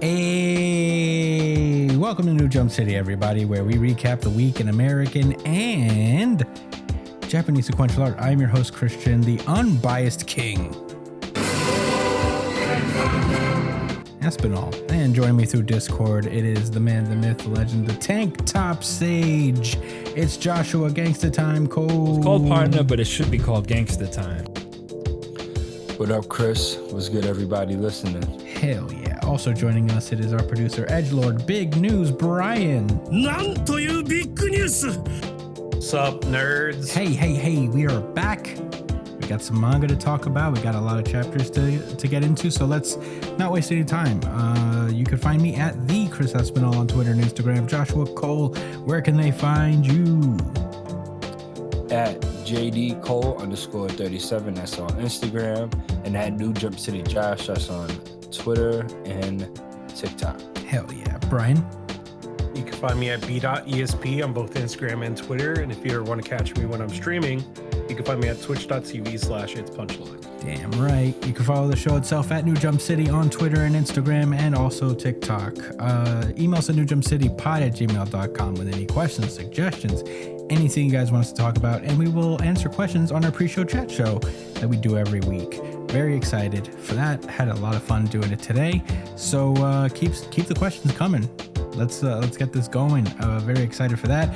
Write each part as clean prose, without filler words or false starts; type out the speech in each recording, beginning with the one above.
Hey, welcome to New Jump City, everybody, where we recap the week in American and Japanese sequential art. I'm your host, Christian, the unbiased king. Espinal. And joining me through Discord, it is the man, the myth, the legend, the tank top sage. It's Joshua Gangsta Time Cole. It's called Partner, but it should be called Gangsta Time. What up, Chris? What's good, everybody listening? Hell yeah. Also joining us, it is our producer, Edgelord Big News, Brian. Nantoyu big news. Sup, nerds? Hey, we are back. We got some manga to talk about. We got a lot of chapters to get into, so let's not waste any time. You can find me at the Chris Espinal on Twitter and Instagram. Joshua Cole, where can they find you? At JD Cole _37, that's on Instagram, and at New Jump City Josh, that's on Twitter and TikTok. Hell yeah. Brian? You can find me at b.esp on both Instagram and Twitter. And if you ever want to catch me when I'm streaming, you can find me at twitch.tv/itspunchline. Damn right. You can follow the show itself at New Jump City on Twitter and Instagram and also TikTok. Email us at newjumpcitypod@gmail.com with any questions, suggestions, anything you guys want us to talk about, and we will answer questions on our pre-show chat show that we do every week. Very excited for that. Had a lot of fun doing it today. So keep the questions coming. Let's get this going. Very excited for that.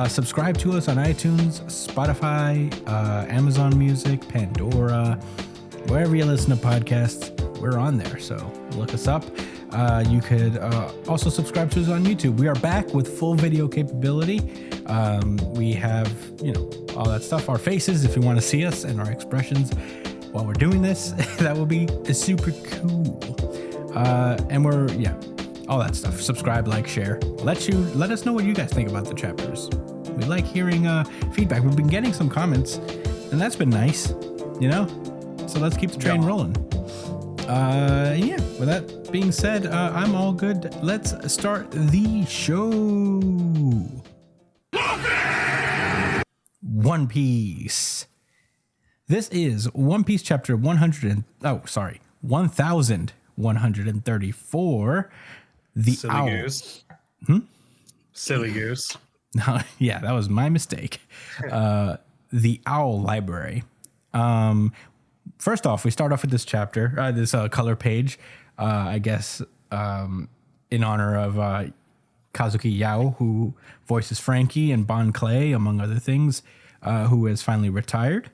Subscribe to us on iTunes, Spotify, Amazon Music, Pandora, wherever you listen to podcasts, we're on there. So look us up. You could also subscribe to us on YouTube. We are back with full video capability. We have, all that stuff, our faces, if you want to see us, and our expressions while we're doing this. That will be super cool. And we're, all that stuff. Subscribe, like, share. Let us know what you guys think about the chapters. We like hearing feedback. We've been getting some comments, and that's been nice, So let's keep the train rolling. With that being said, I'm all good. Let's start the show. One Piece. This is One Piece chapter 1134. The Silly Owl. goose. Silly goose. No, yeah, that was my mistake. The Owl Library. First off, we start off with this chapter, this color page, I guess, in honor of Kazuki Yao, who voices Frankie, and Bon Clay, among other things, who has finally retired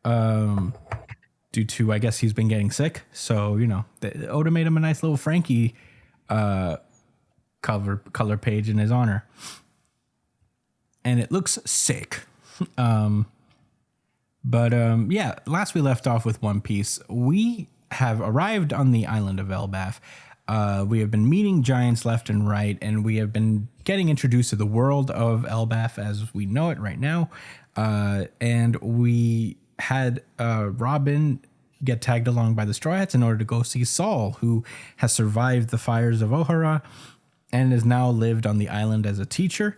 due to, I guess, he's been getting sick. So, Oda made him a nice little Frankie color page in his honor. And it looks sick. Last we left off with One Piece, we have arrived on the island of Elbaf. We have been meeting giants left and right, and we have been getting introduced to the world of Elbaf as we know it right now. And we had Robin get tagged along by the Straw Hats in order to go see Saul, who has survived the fires of Ohara and has now lived on the island as a teacher.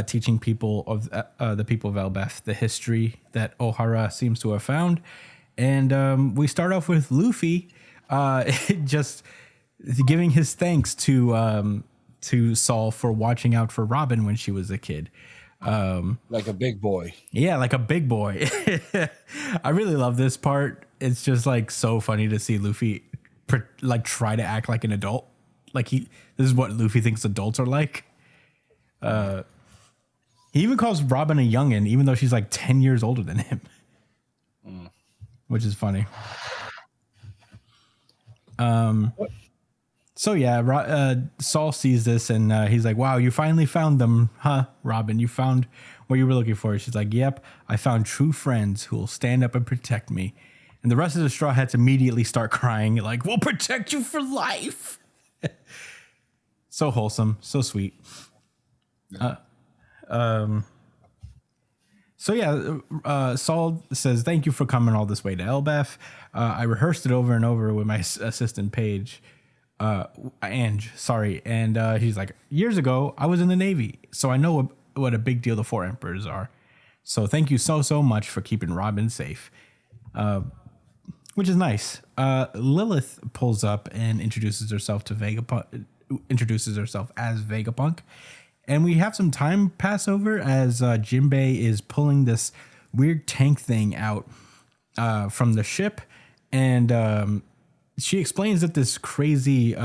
Teaching people of the people of Elbaf the history that Ohara seems to have found. And we start off with Luffy just giving his thanks to Saul for watching out for Robin when she was a kid. Like a big boy. Yeah, like a big boy. I really love this part. It's just like so funny to see Luffy try to act like an adult. This is what Luffy thinks adults are like. He even calls Robin a youngin, even though she's like 10 years older than him, which is funny. Saul sees this and he's like, "Wow, you finally found them, huh, Robin? You found what you were looking for." She's like, "Yep, I found true friends who will stand up and protect me." And the rest of the Straw Hats immediately start crying, like, "We'll protect you for life." So wholesome, so sweet. Saul says, "Thank you for coming all this way to Elbaf. I rehearsed it over and over with my assistant Paige, Ange, sorry." And he's like, "Years ago, I was in the Navy, so I know what a big deal the Four Emperors are. So thank you so much for keeping Robin safe." which is nice. Lilith pulls up and introduces herself as Vegapunk. And we have some time pass over as Jinbei is pulling this weird tank thing out from the ship. And she explains that this crazy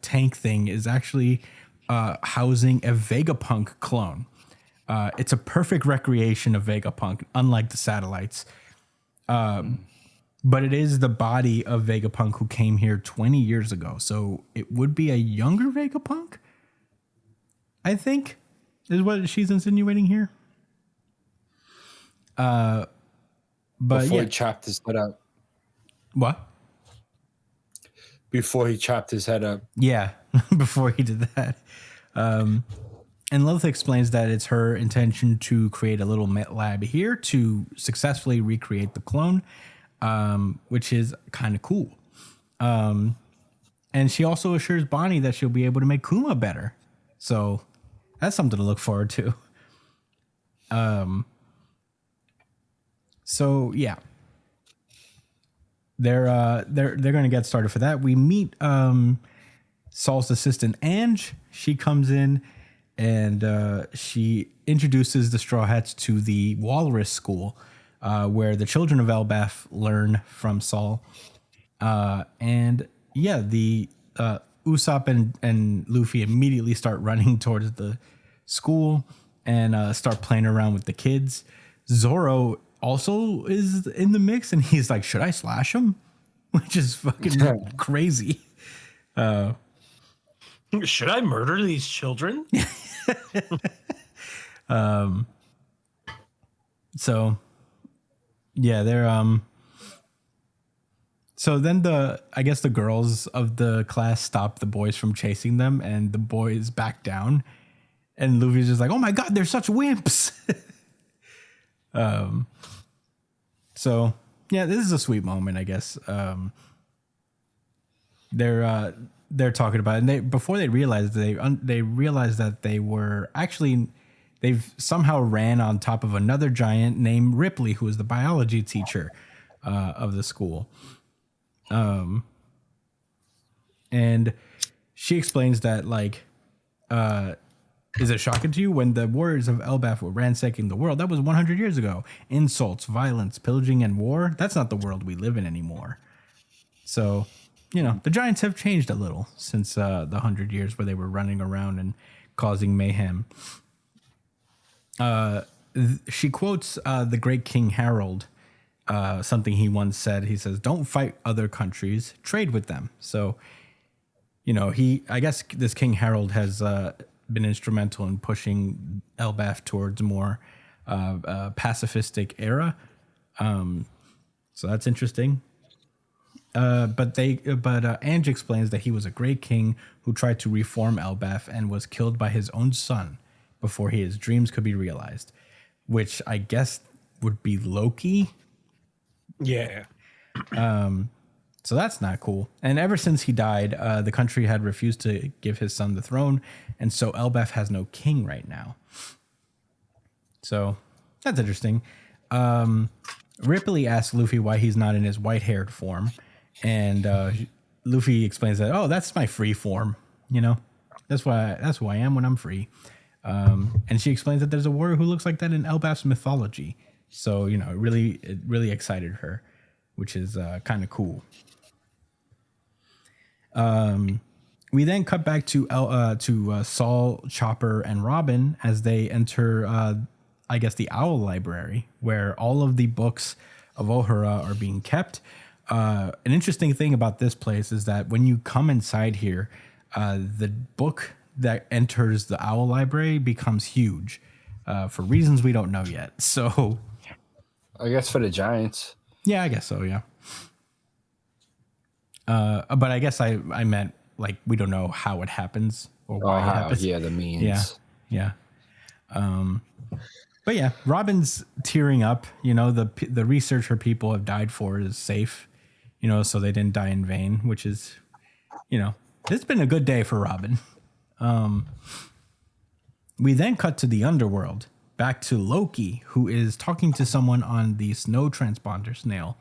tank thing is actually housing a Vegapunk clone. It's a perfect recreation of Vegapunk, unlike the satellites. But it is the body of Vegapunk who came here 20 years ago. So it would be a younger Vegapunk, I think, is what she's insinuating here. But Before yeah. he chopped his head up. What? Before he chopped his head up. Yeah, before he did that. And Lilith explains that it's her intention to create a little lab here to successfully recreate the clone, which is kind of cool. And she also assures Bonnie that she'll be able to make Kuma better. So that's something to look forward to. So yeah. They're going to get started for that. We meet Saul's assistant Ange. She comes in and she introduces the Straw Hats to the Walrus School, where the children of Elbaf learn from Saul. And yeah, the Usopp and Luffy immediately start running towards the school and start playing around with the kids. Zoro also is in the mix, and he's like, should I slash him? Which is fucking crazy. Should I murder these children? So yeah, they're so then I guess the girls of the class stop the boys from chasing them, and the boys back down, and Luffy's just like, oh my god, they're such wimps. So yeah, this is a sweet moment, I guess. They're talking about it, and before they realized they realized that they've somehow ran on top of another giant named Ripley, who is the biology teacher of the school. And she explains that, like, is it shocking to you when the warriors of Elbaf were ransacking the world? That was 100 years ago. Insults, violence, pillaging, and war. That's not the world we live in anymore. So, you know, the giants have changed a little since the 100 years where they were running around and causing mayhem. She quotes the great King Harold, something he once said. He says, don't fight other countries, trade with them. So, you know, I guess this King Harold has been instrumental in pushing Elbaf towards more pacifistic era. So that's interesting. But Ange explains that he was a great king who tried to reform Elbaf and was killed by his own son before his dreams could be realized, which I guess would be Loki. Yeah. So that's not cool. And ever since he died, the country had refused to give his son the throne, and so Elbaf has no king right now. So that's interesting. Ripley asks Luffy why he's not in his white-haired form, and Luffy explains that, oh, that's my free form. You know, that's who I am when I'm free. And she explains that there's a warrior who looks like that in Elbaf's mythology. So, you know, it really excited her, which is kind of cool. We then cut back to Saul, Chopper, and Robin as they enter, I guess, the Owl Library, where all of the books of Ohara are being kept. An interesting thing about this place is that when you come inside here, the book that enters the Owl Library becomes huge for reasons we don't know yet. So, I guess for the Giants. Yeah, I guess so. Yeah. But I guess I meant, like, we don't know how it happens or why it happens. Yeah, the means. Yeah. But yeah, Robin's tearing up. You know, the research her people have died for is safe, you know, so they didn't die in vain, which is, you know, it's been a good day for Robin. We then cut to the underworld, back to Loki, who is talking to someone on the snow transponder snail.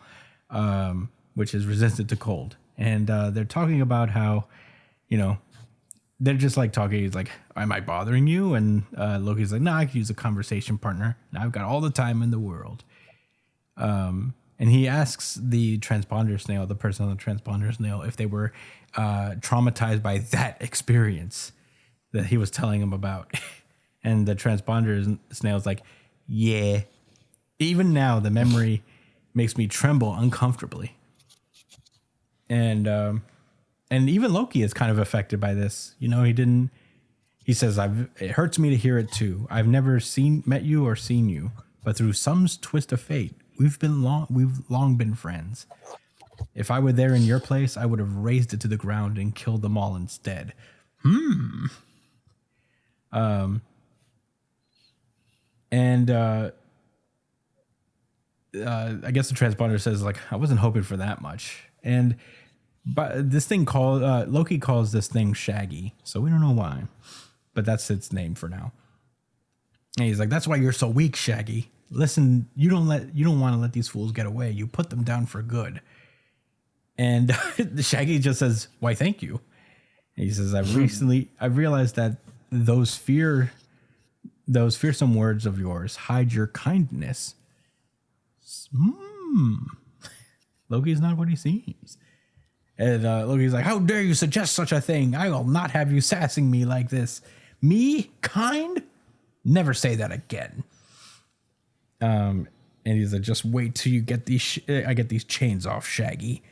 which is resistant to cold. And they're talking about how, you know, they're just like talking. He's like, am I bothering you? And Loki's like, no, I could use a conversation partner. Now I've got all the time in the world. And he asks the transponder snail, the person on the transponder snail, if they were traumatized by that experience that he was telling him about. And the transponder snail's like, yeah. Even now, the memory makes me tremble uncomfortably. And even Loki is kind of affected by this. You know, he says, it hurts me to hear it too. I've never met you or seen you, but through some twist of fate, we've long been friends. If I were there in your place, I would have razed it to the ground and killed them all instead. I guess the transponder says, like, I wasn't hoping for that much. But this thing Loki calls this thing Shaggy, so we don't know why, but that's its name for now. And he's like, that's why you're so weak, Shaggy. Listen, you don't want to let these fools get away. You put them down for good. And the Shaggy just says, why, thank you. And he says, I've realized that those fearsome words of yours hide your kindness. Loki's not what he seems. And Loki's like, how dare you suggest such a thing? I will not have you sassing me like this. Me? Kind? Never say that again. And he's like, just wait till you get I get these chains off, Shaggy.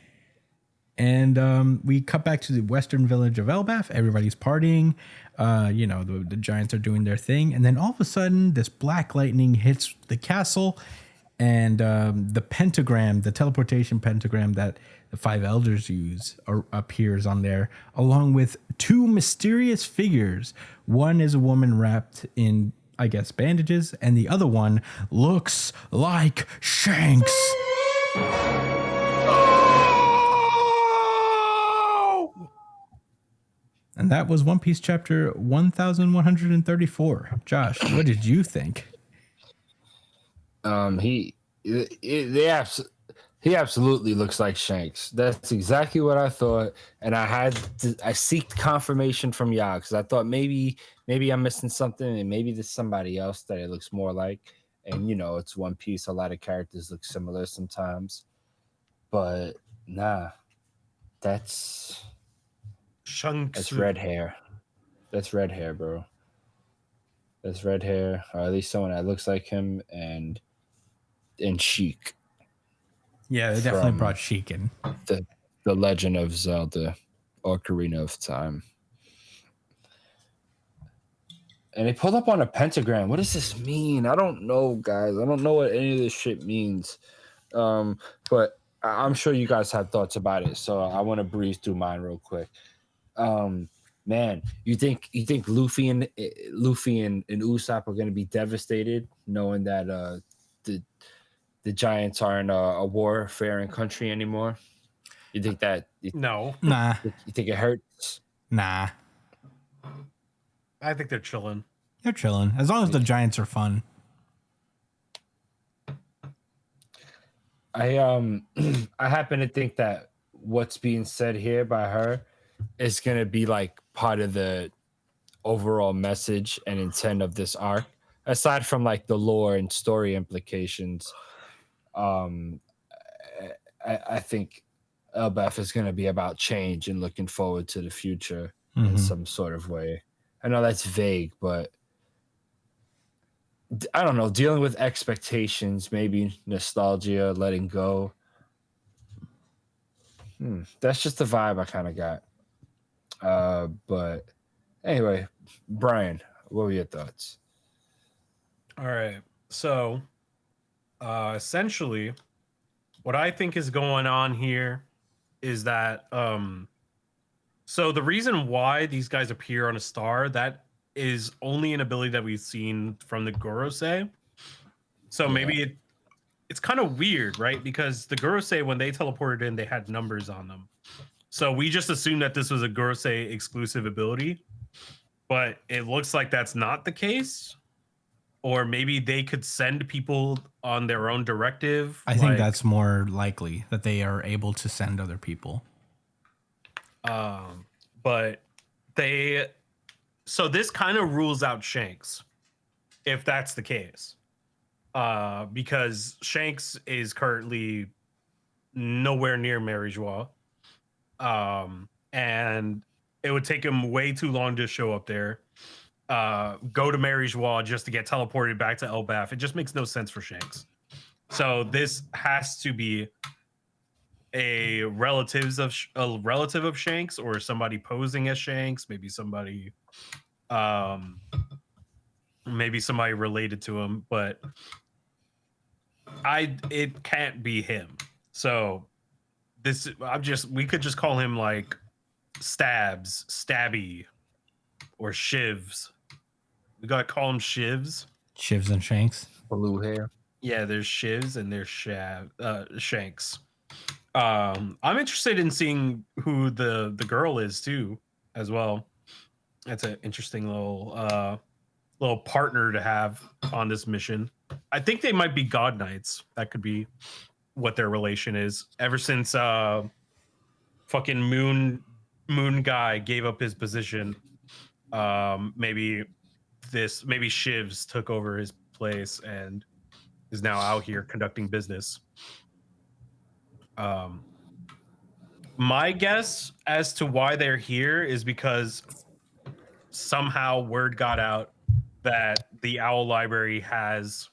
And we cut back to the western village of Elbaf. Everybody's partying. The giants are doing their thing. And then all of a sudden, this black lightning hits the castle. And the pentagram, the teleportation pentagram that the five elders use appears on there, along with two mysterious figures. One is a woman wrapped in, I guess, bandages, and the other one looks like Shanks. And that was One Piece chapter 1134. Josh, what did you think? He absolutely looks like Shanks. That's exactly what I thought, and I seeked confirmation from y'all because I thought maybe I'm missing something, and maybe there's somebody else that it looks more like. And it's One Piece. A lot of characters look similar sometimes, but nah, that's Shanks. That's red hair. That's red hair, bro. That's red hair, or at least someone that looks like him, and Sheik. Yeah, they definitely brought Sheik in. The Legend of Zelda, Ocarina of Time. And they pulled up on a pentagram. What does this mean? I don't know, guys. I don't know what any of this shit means. But I'm sure you guys have thoughts about it, so I want to breeze through mine real quick. Man, you think Luffy and Usopp are going to be devastated knowing that the giants aren't a warfaring country anymore? You think that? No. Nah. You think it hurts? Nah. I think they're chilling. They're chilling. As long as the giants are fun. I happen to think that what's being said here by her is going to be like part of the overall message and intent of this arc, aside from like the lore and story implications. I think Elbaf is going to be about change and looking forward to the future in some sort of way. I know that's vague, but I don't know, dealing with expectations, maybe nostalgia, letting go. That's just the vibe I kind of got. But anyway, Brian, what were your thoughts? All right. So, essentially, what I think is going on here is that, so the reason why these guys appear on a star, that is only an ability that we've seen from the Gorosei. So maybe it's kind of weird, right? Because the Gorosei, when they teleported in, they had numbers on them. So we just assumed that this was a Gorosei exclusive ability, but it looks like that's not the case. or maybe they could send people on their own directive. I think that's more likely that they are able to send other people. But so this kind of rules out Shanks, if that's the case, because Shanks is currently nowhere near Mary Joie, and it would take him way too long to show up there. Go to Mary Joie just to get teleported back to Elbaf. It just makes no sense for Shanks. So this has to be a relative of Shanks, or somebody posing as Shanks, maybe somebody related to him, but it can't be him. So we could just call him like Stabby, or Shivs. We gotta call him Shivs. Shivs and Shanks. Blue hair. Yeah, there's Shivs and there's Shanks. I'm interested in seeing who the girl is too, as well. That's an interesting little partner to have on this mission. I think they might be God Knights. That could be what their relation is. Ever since fucking Moon guy gave up his position, maybe Shivs took over his place and is now out here conducting business. My guess as to why they're here is because somehow word got out that the Owl Library has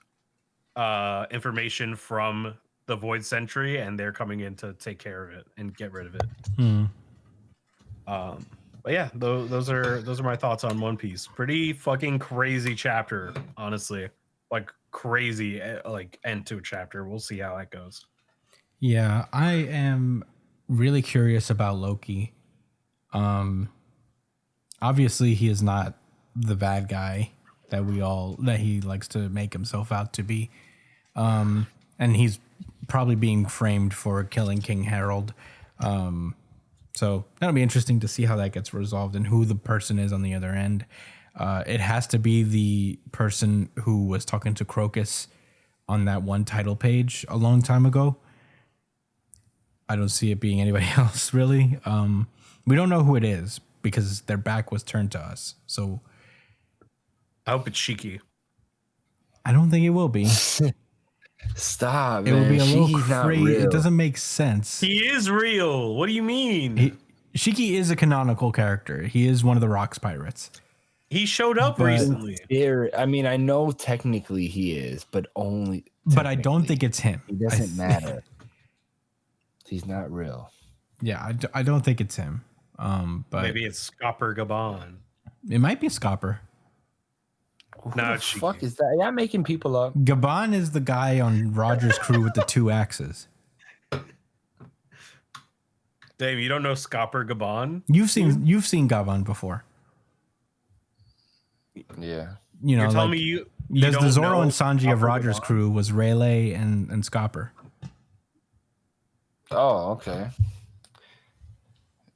information from the Void Sentry, and they're coming in to take care of it and get rid of it. But yeah, those are my thoughts on One Piece. Pretty fucking crazy chapter, honestly. Like crazy, like end to a chapter. We'll see how that goes. Yeah, I am really curious about Loki. Obviously he is not the bad guy that he likes to make himself out to be. And he's probably being framed for killing King Harold. So that'll be interesting to see how that gets resolved and who the person is on the other end. It has to be the person who was talking to Crocus on that one title page a long time ago. I don't see it being anybody else, really. We don't know who it is because their back was turned to us. So I hope it's Shiki. I don't think it will be. Stop, it man. would be a little Shiki's crazy. It doesn't make sense. He is real. What do you mean? Shiki is a canonical character. He is one of the Rocks pirates. He showed up recently. I mean, I know technically he is, but only. But I don't think it's him. It doesn't matter. He's not real. Yeah, I don't think it's him. But maybe it's Scopper Gaban. It might be Scopper. Who the fuck is that? Y'all making people up. Gaban is the guy on Roger's crew with the 2 axes. Dave, you don't know Scopper Gaban? You've seen Gaban before. Yeah. You know, you're telling me you there's don't the Zoro know and Sanji Scopper of Roger's Gaban? crew was Rayleigh and Scopper. Oh, okay.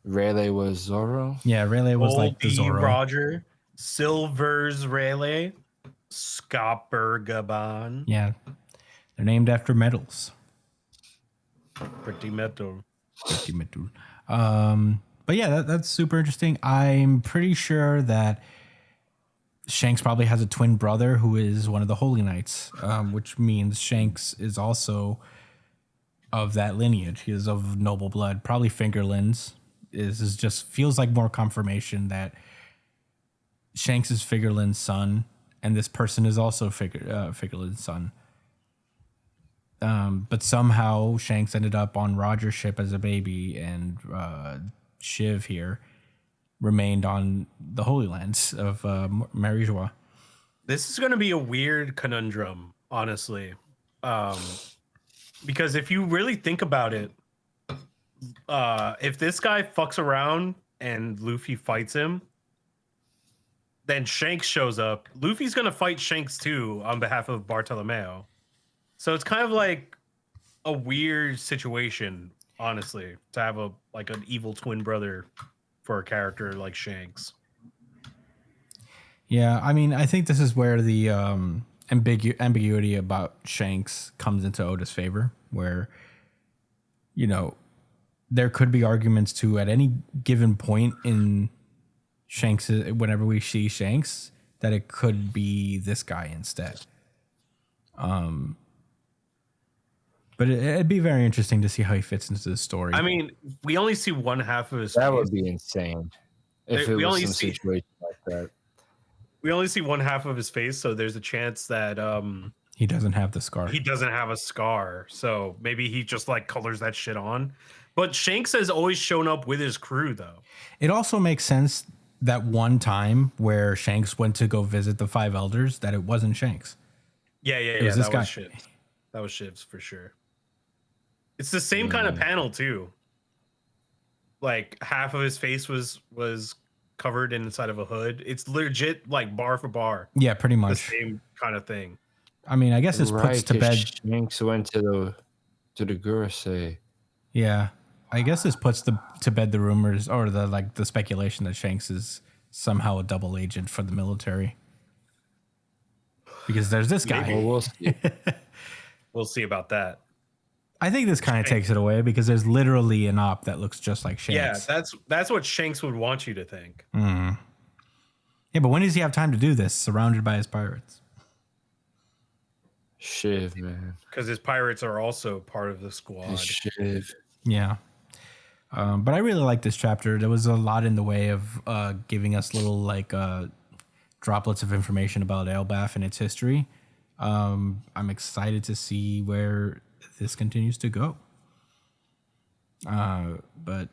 Rayleigh was Zoro? Yeah, Rayleigh was like the Zoro. Roger, Silver's Rayleigh, Scopper Gaban. Yeah. They're named after metals. Pretty metal. But yeah, that's super interesting. I'm pretty sure that Shanks probably has a twin brother who is one of the Holy Knights, which means Shanks is also of that lineage. He is of noble blood. Probably Fingerlins is just feels like more confirmation that Shanks is Fingerlin's son, and this person is also Fingerlin's son. But somehow Shanks ended up on Roger's ship as a baby, and Shiv here remained on the Holy Lands of Mary Joie. This is going to be a weird conundrum, honestly. Because if you really think about it, if this guy fucks around and Luffy fights him, then Shanks shows up. Luffy's going to fight Shanks too on behalf of Bartolomeo. So it's kind of like a weird situation, honestly, to have an evil twin brother for a character like Shanks. Yeah, I mean, I think this is where the ambiguity about Shanks comes into Oda's favor, where, you know, there could be arguments to at any given point in Shanks, whenever we see Shanks, that it could be this guy instead. But it'd be very interesting to see how he fits into the story. I mean, we only see one half of his That face. would be insane if it was some situation like that. We only see one half of his face, so there's a chance that he doesn't have the scar. he doesn't have a scar. So maybe he just like colors that shit on. But Shanks has always shown up with his crew, though. It also makes sense that one time where Shanks went to go visit the five elders, that it wasn't Shanks. Yeah. was this That guy. was Shivs. That was Shivs for sure. It's the same kind of panel too. Like half of his face was covered inside of a hood. It's legit like bar for bar. Yeah, pretty The much. same kind of thing. I mean, I guess this puts to bed. Shanks went to the Gurusei. Yeah, I guess this puts to bed the rumors or the speculation that Shanks is somehow a double agent for the military. Because there's this guy. Well, we'll see. We'll see about that. I think this kind of takes it away because there's literally an op that looks just like Shanks. Yeah, that's what Shanks would want you to think. Yeah, but when does he have time to do this? Surrounded by his pirates. Shiv, man. Because his pirates are also part of the squad. Shiv. Yeah. But I really like this chapter. There was a lot in the way of giving us little droplets of information about Elbaf and its history. I'm excited to see where this continues to go. But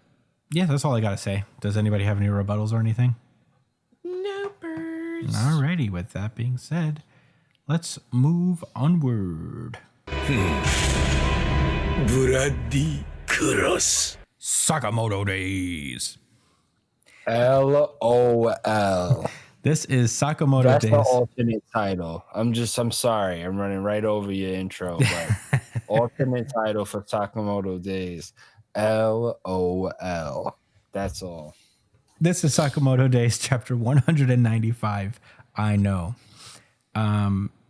yeah, that's all I got to say. Does anybody have any rebuttals or anything? Nopers. Alrighty, with that being said, let's move onward. Bloody Cross. Sakamoto Days. LOL. This is Sakamoto That's Days. the alternate title. I'm sorry. I'm running right over your intro. But alternate title for Sakamoto Days. LOL. That's all. This is Sakamoto Days, chapter 195. I know.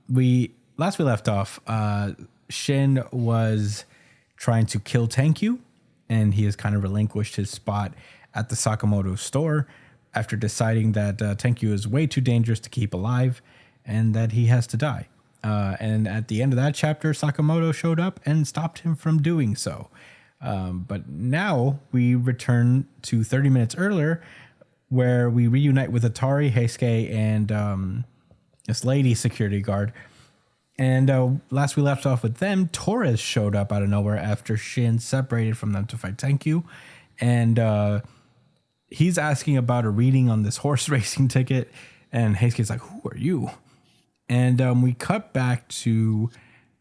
We left off, Shin was trying to kill Tenkyu, and he has kind of relinquished his spot at the Sakamoto store after deciding that Tenkyu is way too dangerous to keep alive and that he has to die. And at the end of that chapter, Sakamoto showed up and stopped him from doing so. But now we return to 30 minutes earlier, where we reunite with Atari, Heisuke, and this lady security guard. And last we left off with them, Torres showed up out of nowhere after Shin separated from them to fight Tenkyu. And he's asking about a reading on this horse racing ticket. And Heisuke's like, who are you? And we cut back to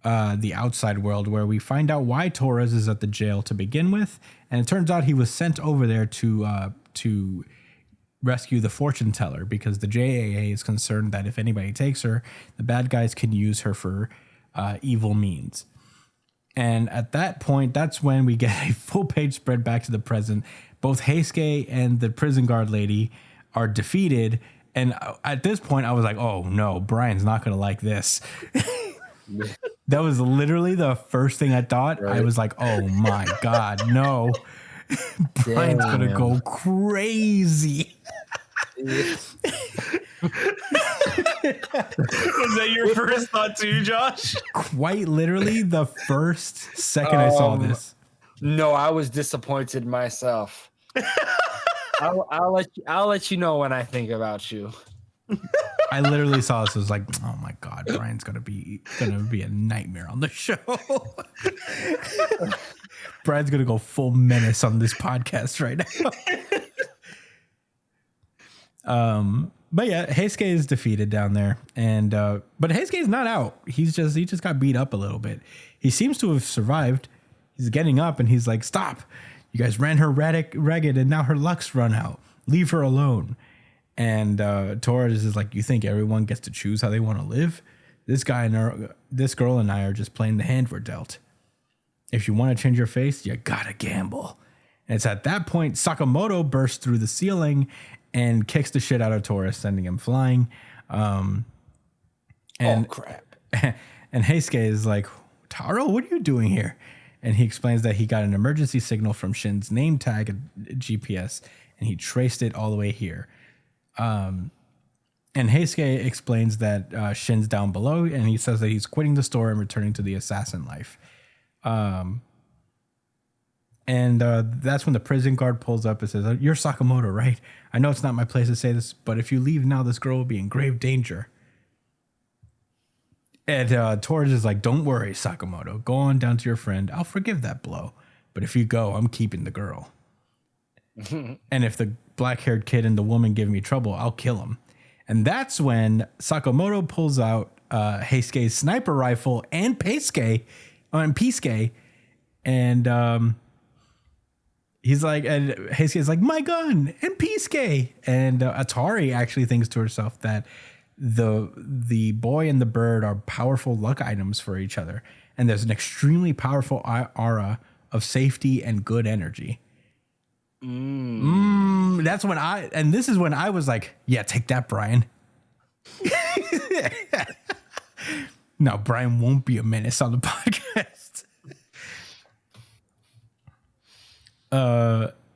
the outside world, where we find out why Torres is at the jail to begin with. And it turns out he was sent over there to rescue the fortune teller, because the JAA is concerned that if anybody takes her, the bad guys can use her for evil means. And at that point, that's when we get a full page spread back to the present. Both Heisuke and the prison guard lady are defeated. And at this point, I was like, oh no, Brian's not going to like this. That was literally the first thing I thought. Right? I was like, oh my God, no. Brian's going to go crazy. Was that your first thought too, Josh? Quite literally the first second I saw this. No, I was disappointed myself. I'll let you know when I think about you. I literally saw this. I was like, oh my God, Brian's gonna be a nightmare on the show. Brian's gonna go full menace on this podcast right now. But yeah, Heisuke is defeated down there, and but Heisuke is not out. He just got beat up a little bit. He seems to have survived. He's getting up, and he's like, "Stop! You guys ran her ragged, and now her luck's run out. Leave her alone." And Torres is like, "You think everyone gets to choose how they want to live? This girl and I are just playing the hand we're dealt. If you want to change your face, you gotta gamble." And it's at that point Sakamoto bursts through the ceiling and kicks the shit out of Torres, sending him flying. And oh crap! And Heisuke is like, Taro, what are you doing here? And he explains that he got an emergency signal from Shin's name tag and GPS, and he traced it all the way here. And Heisuke explains that Shin's down below, and he says that he's quitting the store and returning to the assassin life. And that's when the prison guard pulls up and says, you're Sakamoto, right? I know it's not my place to say this, but if you leave now, this girl will be in grave danger. And Torres is like, don't worry, Sakamoto. Go on down to your friend. I'll forgive that blow. But if you go, I'm keeping the girl. And if the black-haired kid and the woman give me trouble, I'll kill him. And that's when Sakamoto pulls out Heisuke's sniper rifle and Peisuke, and he's like, and Heisuke's like, my gun and Peisuke. And Atari actually thinks to herself that the boy and the bird are powerful luck items for each other, and there's an extremely powerful aura of safety and good energy. That's when this is when I was like, yeah, take that, Brian. No, Brian won't be a menace on the podcast.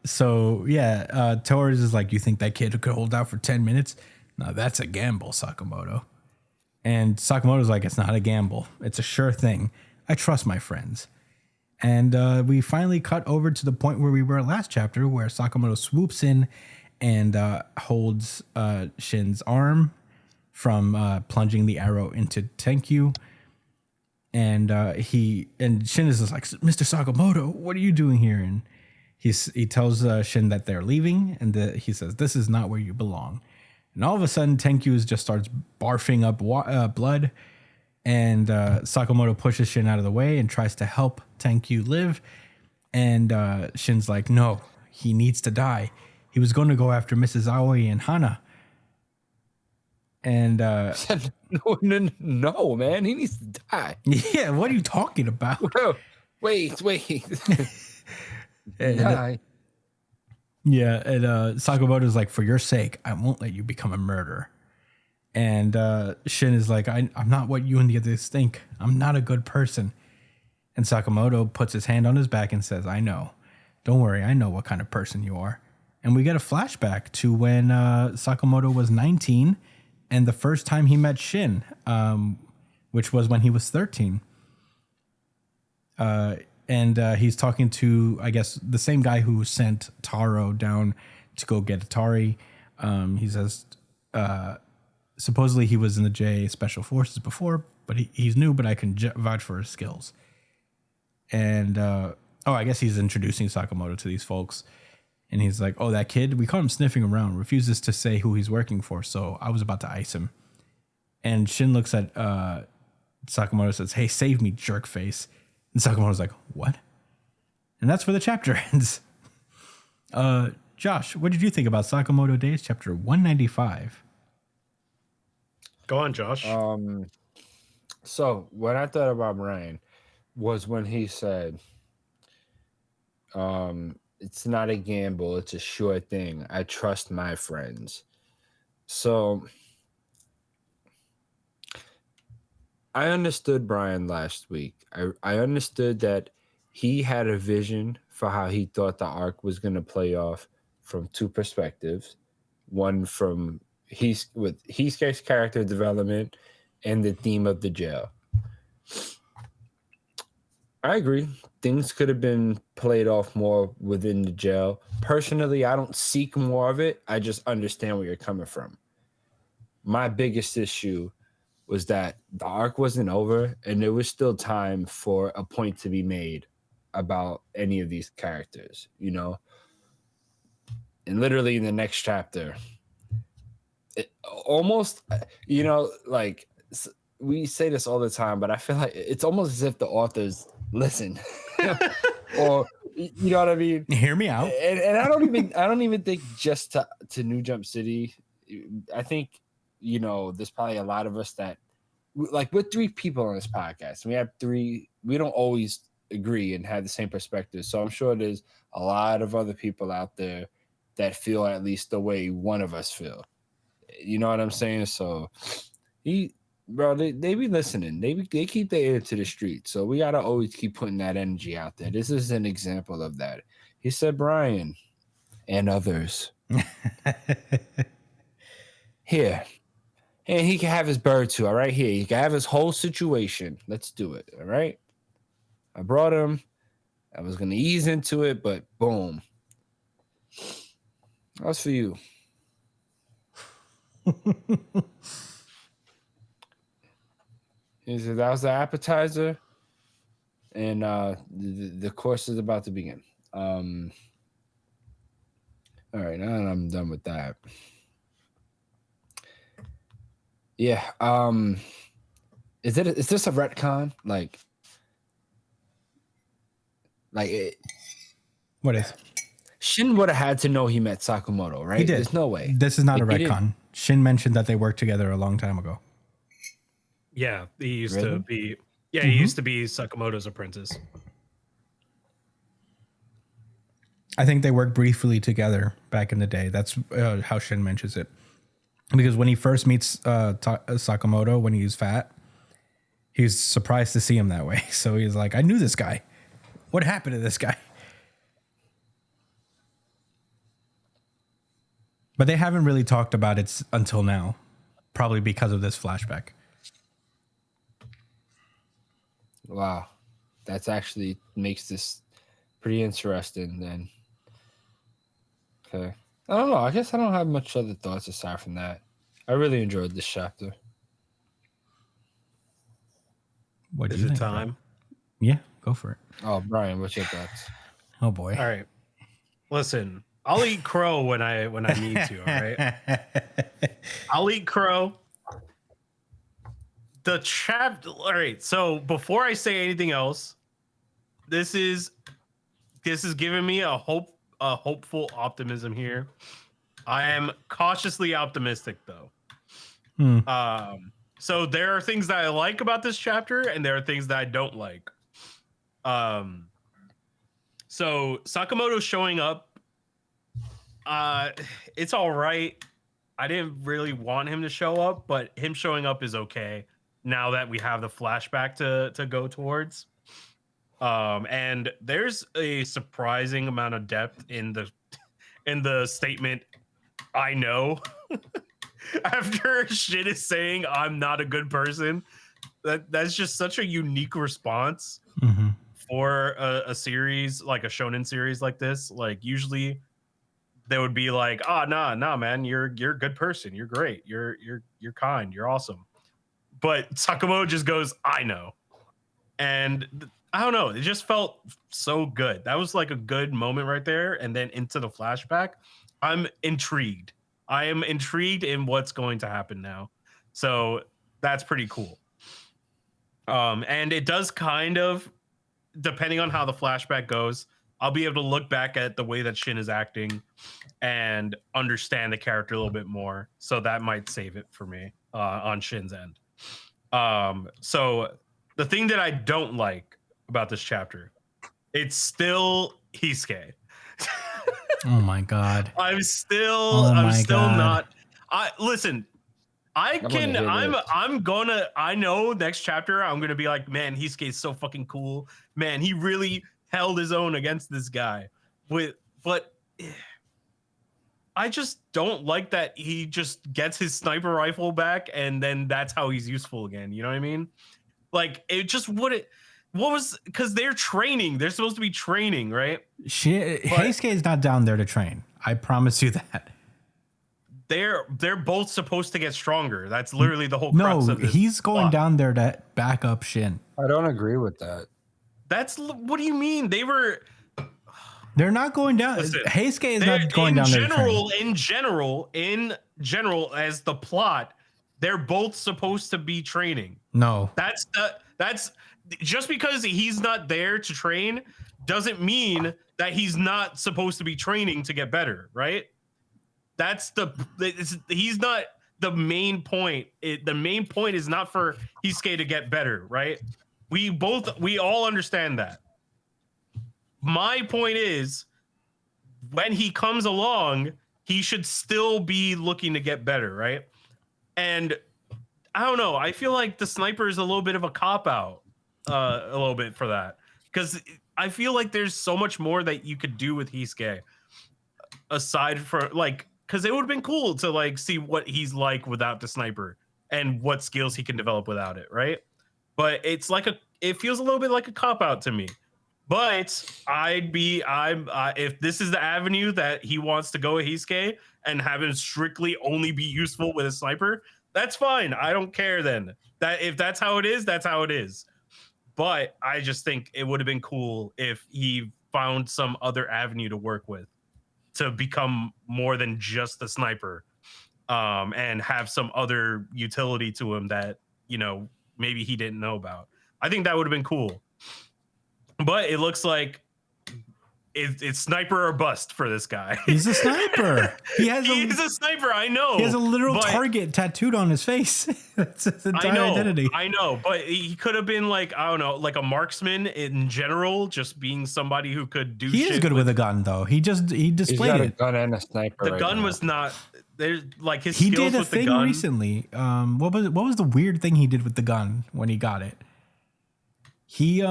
So yeah, Torres is like, you think that kid could hold out for 10 minutes? No, that's a gamble, Sakamoto. And Sakamoto's like, it's not a gamble. It's a sure thing. I trust my friends. And we finally cut over to the point where we were last chapter, where Sakamoto swoops in and holds Shin's arm from plunging the arrow into Tenkyu. And Shin is just like, Mr. Sakamoto, what are you doing here? And he tells Shin that they're leaving, and he says, this is not where you belong. And all of a sudden, Tenkyu just starts barfing up blood, and Sakamoto pushes Shin out of the way and tries to help Tenkyu live. And Shin's like, no, he needs to die. He was going to go after Mrs. Aoi and Hana. And no, man, he needs to die. Yeah, what are you talking about? Wait. Die. Yeah, and Sakamoto's like, for your sake, I won't let you become a murderer. And Shin is like, I'm not what you and the others think. I'm not a good person. And Sakamoto puts his hand on his back and says, I know. Don't worry, I know what kind of person you are. And we get a flashback to when Sakamoto was 19 and the first time he met Shin, which was when he was 13. And he's talking to, I guess, the same guy who sent Taro down to go get Atari. He says, supposedly he was in the JA Special Forces before, but he's new, but I can vouch for his skills. And, I guess he's introducing Sakamoto to these folks. And he's like, oh, that kid, we caught him sniffing around, refuses to say who he's working for, so I was about to ice him. And Shin looks at Sakamoto and says, hey, save me, jerk face. And Sakamoto's like, what? And that's where the chapter ends. Josh, what did you think about Sakamoto Days, chapter 195? Go on, Josh. So what I thought about Ryan was when he said, it's not a gamble, it's a sure thing. I trust my friends. So I understood Brian last week. I understood that he had a vision for how he thought the arc was going to play off from two perspectives. One from Heisuke's character development and the theme of the jail. I agree. Things could have been played off more within the jail. Personally, I don't seek more of it. I just understand where you're coming from. My biggest issue was that the arc wasn't over and there was still time for a point to be made about any of these characters, you know? And literally in the next chapter, it almost, you know, like we say this all the time, but I feel like it's almost as if the authors listen or, you know what I mean? Hear me out. And I don't even think just to New Jump City. I think, you know, there's probably a lot of us that, like, we're three people on this podcast. We don't always agree and have the same perspective. So I'm sure there's a lot of other people out there that feel at least the way one of us feel. You know what I'm saying? So bro, they be listening. They keep their ear to the street. So we gotta always keep putting that energy out there. This is an example of that. He said, Brian and others. Here. And he can have his bird too. All right. Here. He can have his whole situation. Let's do it. All right. I brought him. I was gonna ease into it, but boom. That's for you. He said that was the appetizer, and the course is about to begin. All right, now that I'm done with that. Yeah. Is this a retcon? Like it, What is? Shin would have had to know he met Sakamoto, right? He did. There's no way. This is not a Like, he retcon. Shin mentioned that they worked together a long time ago. Yeah, he used Really? to be. Yeah, he used to be Sakamoto's apprentice. I think they worked briefly together back in the day. That's how Shin mentions it. Because when he first meets Sakamoto when he's fat, he's surprised to see him that way. So he's like, I knew this guy. What happened to this guy? But they haven't really talked about it until now, probably because of this flashback. Wow, that's actually makes this pretty interesting. Then, okay, I don't know. I guess I don't have much other thoughts aside from that. I really enjoyed this chapter. What do Is you it think, time? Brian? Yeah, go for it. Oh, Brian, what's your thoughts? Oh boy. All right. Listen, I'll eat crow when I need to. All right. I'll eat crow. The chapter. All right. So before I say anything else, this is giving me a hopeful optimism here. I am cautiously optimistic though. So there are things that I like about this chapter, and there are things that I don't like. So Sakamoto showing up, it's all right. I didn't really want him to show up, but him showing up is okay now that we have the flashback to go towards. And there's a surprising amount of depth in the statement, I know. After Shin is saying I'm not a good person, that's just such a unique response for a series like a shonen series like this. Like usually they would be like, oh nah man, you're a good person, you're great, you're kind, you're awesome. But Sakamoto just goes, I know. And I don't know, it just felt so good. That was like a good moment right there. And then into the flashback, I'm intrigued. I am intrigued in what's going to happen now. So that's pretty cool. And it does kind of, depending on how the flashback goes, I'll be able to look back at the way that Shin is acting and understand the character a little bit more. So that might save it for me on Shin's end. So the thing that I don't like about this chapter, it's still Hisuke. Oh my god. I'm still not. Listen, I know next chapter I'm gonna be like, man, Hisuke is so fucking cool. Man, he really held his own against this guy. But I just don't like that he just gets his sniper rifle back and then that's how he's useful again. You know what I mean? Like it just wouldn't. What was, because they're training. They're supposed to be training, right? Heisuke is not down there to train. I promise you that. They're both supposed to get stronger. That's literally the whole crux of this. He's going down there to back up Shin. I don't agree with that. What do you mean? They're not going down. Heisuke is not going down there to train. In general, as the plot, they're both supposed to be training. No. That's just because he's not there to train doesn't mean that he's not supposed to be training to get better, right? He's not the main point. The main point is not for Hisuke to get better, right? We all understand that. My point is, when he comes along, he should still be looking to get better, right? And I don't know. I feel like the sniper is a little bit of a cop out, a little bit for that, because I feel like there's so much more that you could do with Hisuke aside from like, because it would have been cool to like see what he's like without the sniper and what skills he can develop without it, right? But it's like it feels a little bit like a cop out to me. But if this is the avenue that he wants to go with Hisuke and have him strictly only be useful with a sniper, that's fine. I don't care then. That if that's how it is, that's how it is. But I just think it would have been cool if he found some other avenue to work with to become more than just the sniper, and have some other utility to him that, you know, maybe he didn't know about. I think that would have been cool. But it looks like it's sniper or bust for this guy. He's a sniper. He's a sniper. I know. He has a literal target tattooed on his face. That's his entire identity. I know, but he could have been like, I don't know, like a marksman in general, just being somebody who could do. He is good with a gun, though. He displayed He's got a it. gun and a sniper. The gun was not. There's like his. He skills did a with the thing gun. recently. What was the weird thing he did with the gun when he got it? He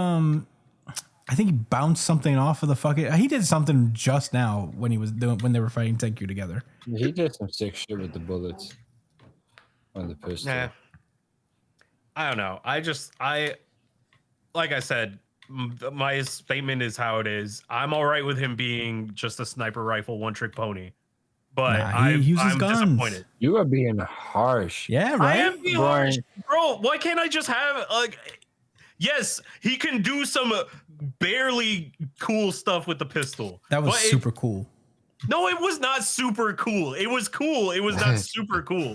I think he bounced something off of the fucking. He did something just now when they were fighting Tenku together. He did some sick shit with the bullets on the pistol. Yeah. I don't know. Like I said, my statement is how it is. I'm all right with him being just a sniper rifle one-trick pony, but he uses I'm guns. disappointed. You are being harsh. Yeah, I right. am being harsh, bro. Why can't I just have like? Yes, he can do some barely cool stuff with the pistol. That was super cool. No, it was not super cool. It was cool. It was not super cool.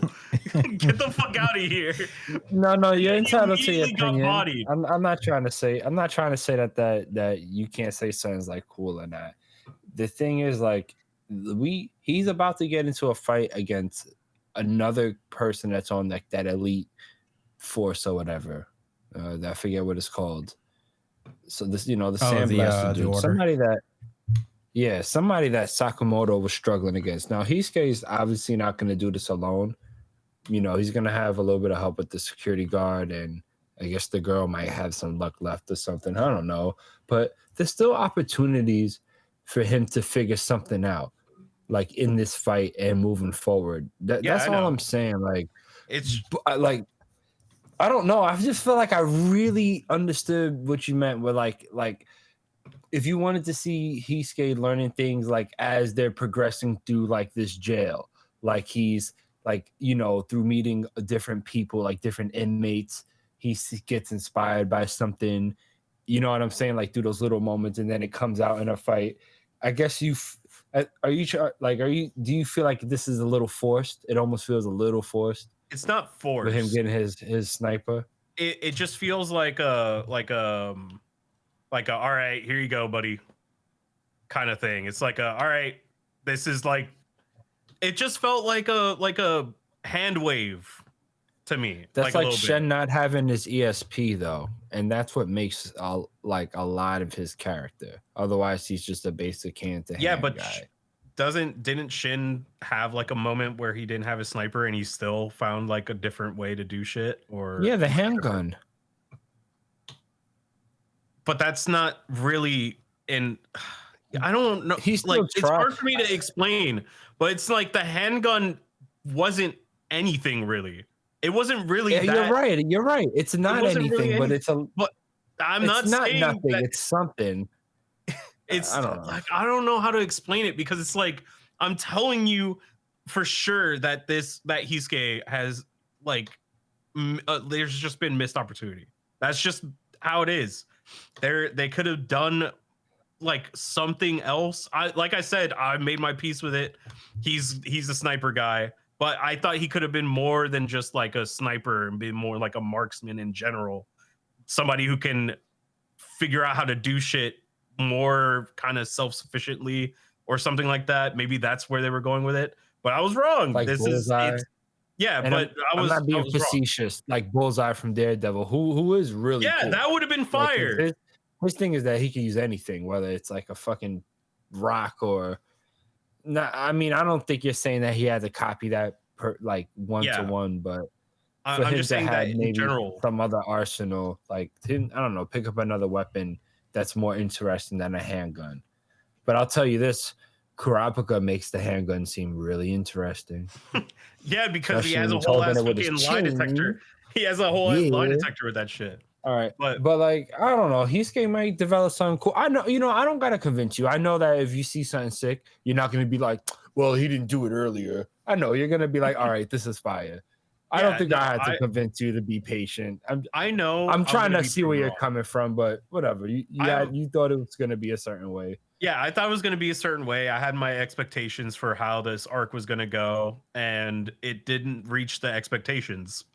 Get the fuck out of here. No, you're entitled to your immediately got bodied. opinion. I'm not trying to say that you can't say something's like cool or not. The thing is, like, he's about to get into a fight against another person that's on like that elite force or whatever. I forget what it's called. So this, the sandblaster dude, somebody that Sakamoto was struggling against. Now Hisuke is obviously not going to do this alone. You know, he's going to have a little bit of help with the security guard, and I guess the girl might have some luck left or something. I don't know, but there's still opportunities for him to figure something out, like in this fight and moving forward. That's all I'm saying. Like, it's like. I don't know. I just feel like I really understood what you meant with like if you wanted to see Hisuke learning things like as they're progressing through like this jail, like he's like, through meeting different people, like different inmates, he gets inspired by something, you know what I'm saying? Like through those little moments, and then it comes out in a fight. I guess do you feel like this is a little forced? It almost feels a little forced. It's not forced. With him getting his sniper. It just feels like a all right, here you go, buddy, kind of thing. It's like all right, this is like, it just felt like a hand wave to me. That's like Shen not having his ESP though, and that's what makes a lot of his character. Otherwise, he's just a basic hand-to-hand guy. Didn't Shin have like a moment where he didn't have a sniper and he still found like a different way to do shit? Or the handgun. But that's not really in. I don't know. He's like, it's hard for me to explain, but it's like the handgun wasn't anything really. It wasn't really. Yeah, you're right. It's not anything, really but it's a. But I'm not saying nothing. That, it's something. It's I don't know. like, I don't know how to explain it, because it's like, I'm telling you for sure that Hisuke has like there's just been missed opportunity. That's just how it is. They could have done like something else. Like I said, I made my peace with it. He's a sniper guy, but I thought he could have been more than just like a sniper and be more like a marksman in general. Somebody who can figure out how to do shit more kind of self-sufficiently or something like that. Maybe that's where they were going with it, but I was wrong. Like Bullseye. And but I'm not being facetious. Wrong. Like Bullseye from Daredevil, who is really cool. That would have been fire. Like his thing is that he can use anything, whether it's like a fucking rock or not. I mean, I don't think you're saying that he had to copy that one to one, but I'm just saying that in general. some other arsenal, like I don't know, pick up another weapon that's more interesting than a handgun. But I'll tell you this, Kurapika makes the handgun seem really interesting. Yeah, because Especially he has when a he's whole holding ass it with his fucking lie chin. detector. He has a whole ass lie Yeah. detector with that shit. All right, But but like I don't know, Hisuke might develop something cool. I know, I don't gotta convince you. I know that if you see something sick, you're not gonna be like, well, he didn't do it earlier. I know you're gonna be like, all right, this is fire. I don't think I had to convince you to be patient. I know. I'm trying to see where you're wrong. coming from, but whatever. You thought it was gonna be a certain way. Yeah, I thought it was going to be a certain way. I had my expectations for how this arc was going to go, and it didn't reach the expectations.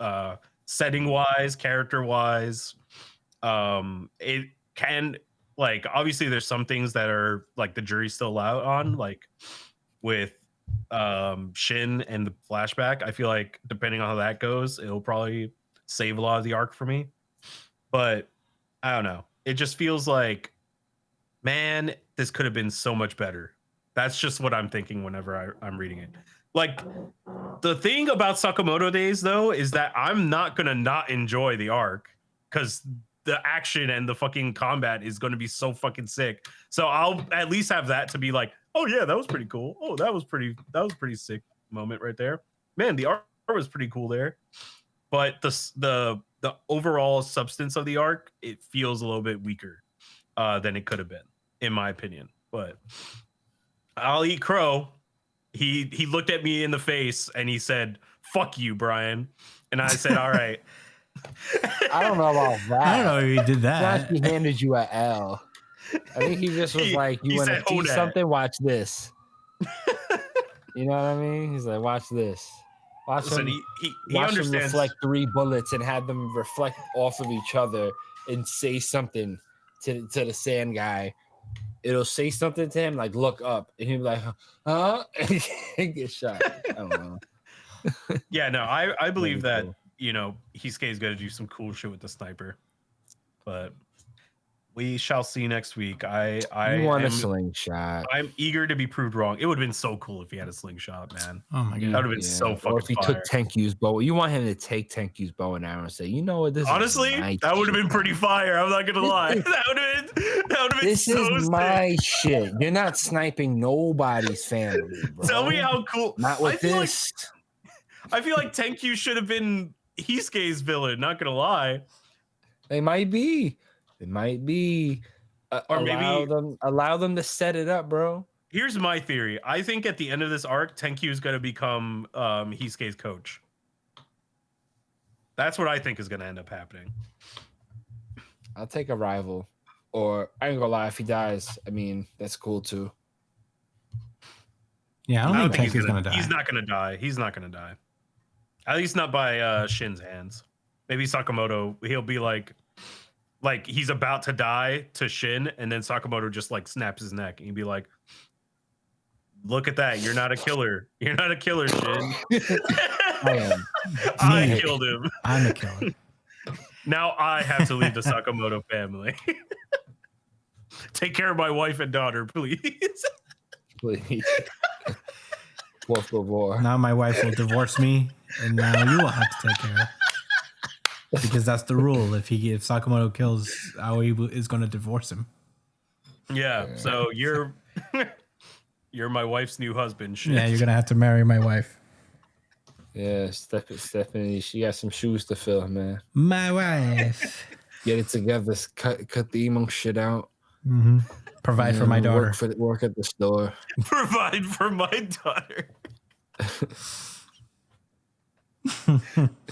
Setting wise, character wise, it can, like, obviously there's some things that are like the jury's still out on, like with Shin and the flashback. I feel like depending on how that goes, it'll probably save a lot of the arc for me. But I don't know. It just feels like, man, this could have been so much better. That's just what I'm thinking whenever I'm reading it. Like, the thing about Sakamoto Days, though, is that I'm not going to not enjoy the arc because the action and the fucking combat is going to be so fucking sick. So I'll at least have that to be like, oh, yeah, that was pretty cool. Oh, that was pretty sick moment right there. Man, the art was pretty cool there. But the overall substance of the arc, it feels a little bit weaker than it could have been, in my opinion. But I'll eat crow. He looked at me in the face and he said, "Fuck you, Brian." And I said, "All right." I don't know about that. I don't know if he did that. He handed you a L. I think he just was like, "You want to teach something? Watch this." You know what I mean? He's like, "Watch this." Watch him. Watch him reflect 3 bullets and have them reflect off of each other and say something to the sand guy. It'll say something to him like, "Look up," and he'll be like, "Huh?" and get shot. I don't know. Yeah, no, I believe that cool. Hisuke is going to do some cool shit with the sniper, but we shall see next week. I want a slingshot. I'm eager to be proved wrong. It would have been so cool if he had a slingshot, man. Oh my god, that would have been so fucking. Or if he took Tenkyu's bow, you want him to take Tenkyu's bow and arrow and say, "You know what? This honestly, is that would have been pretty fire. I'm not gonna lie. That would have been. This so is sick. my shit. You're not sniping nobody's family, bro. Tell me how cool. Not with this. I feel like Tenkyu should have been Hisuke's villain. Not gonna lie. They might be. It might be. Or allow them to set it up, bro. Here's my theory. I think at the end of this arc, Tenkyu is going to become Hisuke's coach. That's what I think is going to end up happening. I'll take a rival. Or I ain't gonna lie, if he dies, I mean, that's cool too. Yeah, I don't think Tenkyu's gonna die. He's not gonna die. He's not gonna die. At least not by Shin's hands. Maybe Sakamoto, he'll be like he's about to die to Shin, and then Sakamoto just like snaps his neck and he'd be like, "Look at that, you're not a killer. You're not a killer, Shin." I am. I killed him. I'm a killer. Now I have to leave the Sakamoto family. Take care of my wife and daughter, please. Please. Por favor. Now my wife will divorce me, and now you will have to take care of her. Because that's the rule. If Sakamoto kills, Aoi is going to divorce him. Yeah. So you're my wife's new husband. Shit. Yeah, you're going to have to marry my wife. Yeah, Stephanie, she got some shoes to fill, man. My wife. Get it together. Cut the emo shit out. Mm-hmm. Provide for my daughter. Work at the store. Provide for my daughter.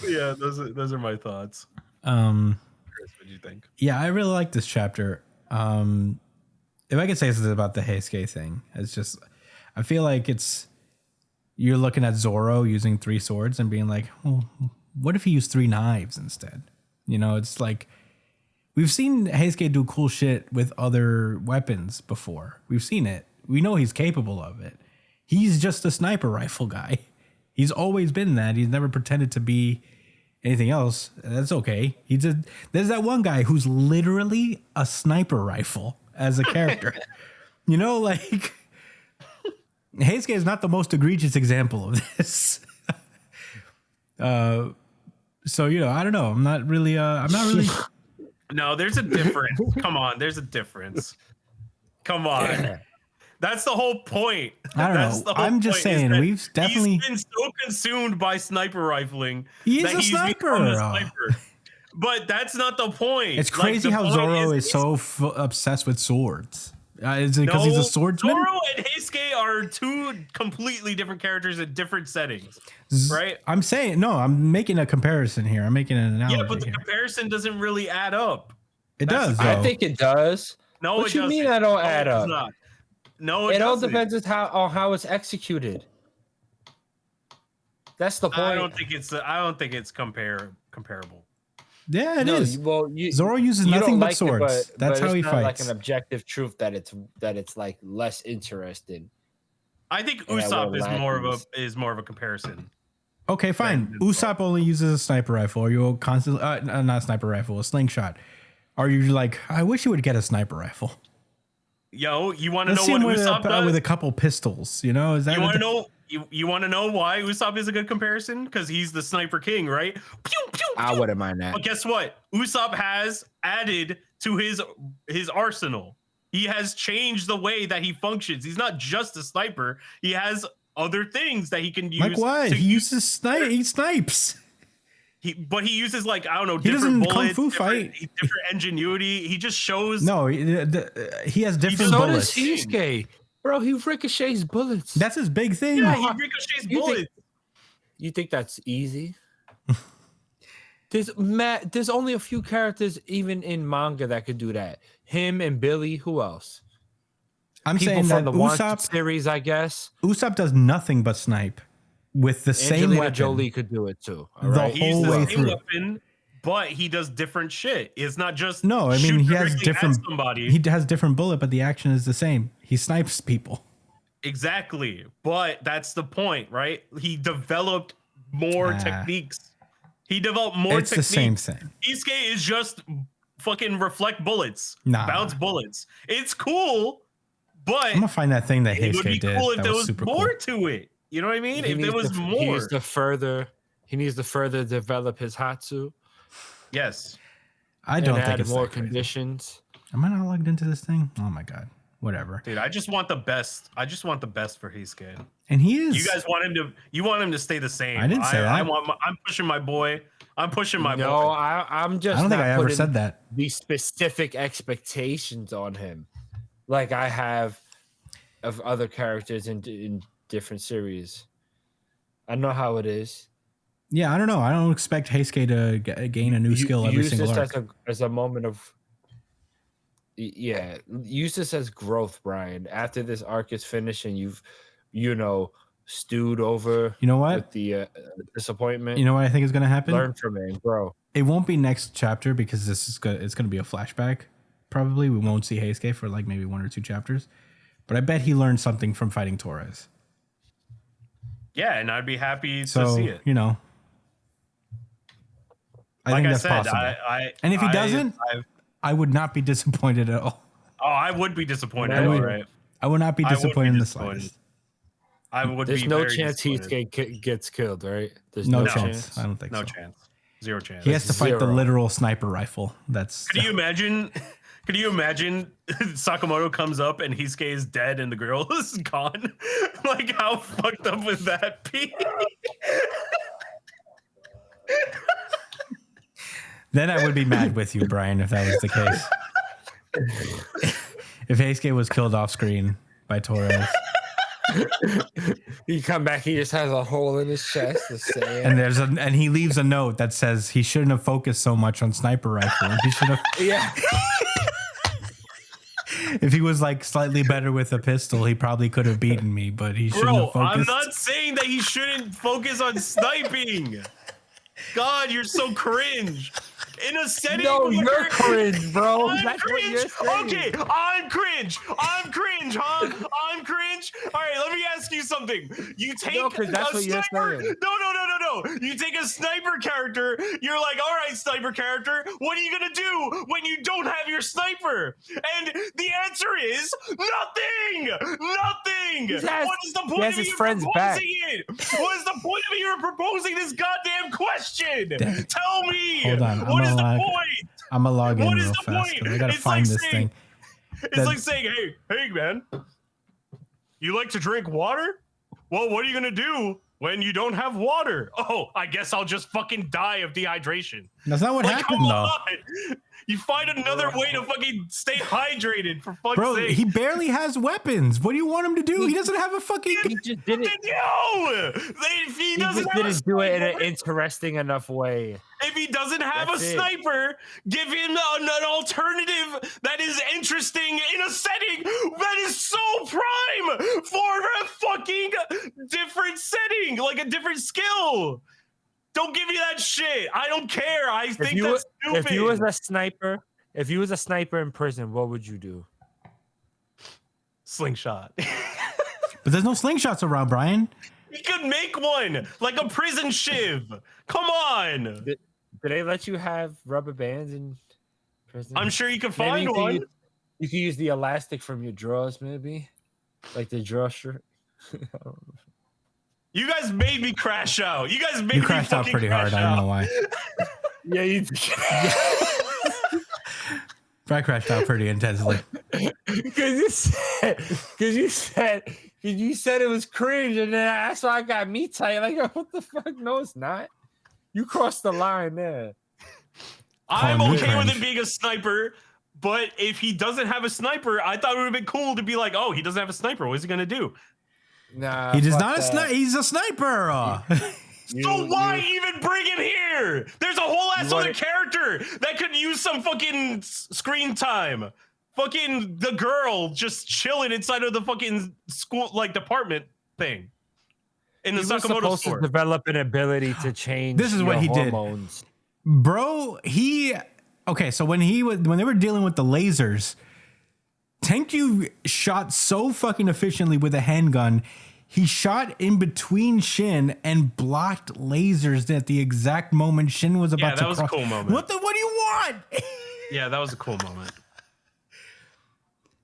Yeah, those are my thoughts. Chris, what do you think? Yeah, I really like this chapter. If I could say something about the Heisuke thing, it's just I feel like you're looking at Zoro using 3 swords and being like, oh, what if he used 3 knives instead? It's like we've seen Heisuke do cool shit with other weapons before. We've seen it. We know he's capable of it. He's just a sniper rifle guy. He's always been that. He's never pretended to be anything else. That's okay. There's that one guy who's literally a sniper rifle as a character. Heisuke is not the most egregious example of this. So So I don't know. I'm not really. No, there's a difference. Come on, there's a difference. Come on. That's the whole point. I don't know. I'm just saying we've definitely he's been so consumed by sniper rifling he's that a he's sniper. become a sniper. But that's not the point. It's crazy how Zoro is so obsessed with swords. Is it because he's a swordsman? Zoro and Heisuke are two completely different characters in different settings, right? I'm saying no. I'm making a comparison here. I'm making an analogy. Yeah, but the comparison doesn't really add up. It does. Though. I think it does. No, what it you doesn't. mean I don't add up? Not. No, it all doesn't. depends on how it's executed. That's the point. I don't think it's comparable. Yeah, it is. Well, Zoro uses nothing but swords. That's how he fights. Like an objective truth that it's like less interesting. I think Usopp is more of a comparison. Okay, fine. Usopp only uses a sniper rifle. Are you constantly not a sniper rifle, a slingshot? Are you like, I wish you would get a sniper rifle? Yo, you want to know what Usopp does? With a couple pistols, Is that you want to know? You want to know why Usopp is a good comparison? Because he's the sniper king, right? Pew, pew, pew. I wouldn't mind that. But guess what? Usopp has added to his arsenal. He has changed the way that he functions. He's not just a sniper. He has other things that he can use. Like what? He uses He snipes. But he uses he different doesn't bullets, kung fu fight. Different ingenuity. He just shows. No, he has different bullets. So does Heisuke. Bro, he ricochets bullets. That's his big thing. Yeah, he ricochets bullets. You think that's easy? There's only a few characters even in manga that could do that. Him and Billy. Who else? I'm People saying from that the Usopp series, I guess. Usopp does nothing but snipe with the same weapon. Jolie could do it too. All right? The whole way through. Weapon, but he does different shit. It's not just he has different. Somebody. He has different bullet, but the action is the same. He snipes people. Exactly, but that's the point, right? He developed more techniques. He developed more it's techniques. The same thing. Isuke is just fucking reflect bullets, bounce bullets. It's cool, but I'm gonna find that thing that Heisuke did. It would be cool if there was more cool. to it. You know what I mean? If there was more, he needs to further develop his Hatsu. Yes, I don't think it's more that crazy. Conditions. Am I not logged into this thing? Oh my god. Whatever. Dude, I just want the best. I just want the best for Heisuke. And he is. You guys want him to. You want him to stay the same. I didn't say that. I'm pushing my boy. I'm pushing my boy. No, I'm just. I don't think I ever said that. The specific expectations on him, like I have, of other characters in different series. I know how it is. Yeah, I don't know. I don't expect Heisuke to gain a new skill every single arc. As a moment of. Yeah, use this as growth, Brian. After this arc is finished and you've, stewed over. You know what? With the disappointment. You know what I think is going to happen? Learn from it and grow. It won't be next chapter because it's going to be a flashback. Probably we won't see Heisuke for like maybe 1 or 2 chapters, but I bet he learned something from fighting Torres. Yeah, and I'd be happy to see it. I think that's possible. And if he doesn't, I would not be disappointed at all. Oh, I would be disappointed. I would not be disappointed in the slightest. There's no chance he gets killed, right? There's no chance. I don't think so. No chance. 0 chance. He has to fight the literal sniper rifle. Could you imagine? Could you imagine Sakamoto comes up and Heisuke is dead and the girl is gone? Like, how fucked up would that be? Then I would be mad with you, Brian, if that was the case. If Heisuke was killed off screen by Torres. You come back, he just has a hole in his chest. And he leaves a note that says he shouldn't have focused so much on sniper rifle. He should have. Yeah. If he was like slightly better with a pistol, he probably could have beaten me, but he shouldn't have focused. I'm not saying that he shouldn't focus on sniping. God, you're so cringe. In a setting you're cringe, bro. That's cringe. What you're saying. Okay, I'm cringe, huh? I'm cringe. cringe. All right, let me ask you something. You take that's a what you're sniper. saying. No. You take a sniper character. You're like, all right, sniper character, what are you gonna do when you don't have your sniper? And the answer is nothing. What is the point of you proposing it? What is the point of you proposing this goddamn question? Tell me. Hold on. What is the point? I'm gonna log in What is real the fast. point? I gotta It's find like this saying- thing. It's like saying, hey, man, you like to drink water? Well, what are you gonna do when you don't have water? Oh, I guess I'll just fucking die of dehydration. That's not what Like, happened, come though. on. You find another way to fucking stay hydrated, for fuck's Bro, sake. he barely has weapons. What do you want him to do? He doesn't have a fucking. He just didn't. No! If he He doesn't just have a didn't do it in an sniper- interesting enough way. If he doesn't have That's a it. sniper, give him an alternative that is interesting in a setting that is so prime for a fucking different setting, like a different skill. Don't give me that shit. I don't care. I think that's stupid. If you was a sniper in prison, what would you do? Slingshot. But there's no slingshots around, Brian. He could make one, like a prison shiv. Come on. Do they let you have rubber bands in prison? I'm sure you could Maybe find one. You can use the elastic from your drawers, maybe, like the drawstring. You guys made me crash out. You guys made You me crashed out fucking pretty hard. crash I don't know out. why. Yeah, you. I crashed out pretty intensely. Because you said it was cringe, and then that's why I got me tight. Like, what the fuck? No, it's not. You crossed the line there. I'm Calling me okay with cringe. him being a sniper, but if he doesn't have a sniper, I thought it would have been cool to be like, oh, he doesn't have a sniper. What is he gonna do? Nah, He does fuck not a that. sniper. He's a sniper. So why even bring him here? There's a whole ass You other wanna- character that could use some fucking screen time. Fucking the girl just chilling inside of the fucking school, like, department thing in the He was Sakamoto supposed store. to develop an ability to change. This is what your he did. hormones. Bro, okay, so when they were dealing with the lasers, Tenkyu shot so fucking efficiently with a handgun. He shot in between Shin and blocked lasers at the exact moment Shin was about to that was a cross. cool moment. What do you want? Yeah, that was a cool moment.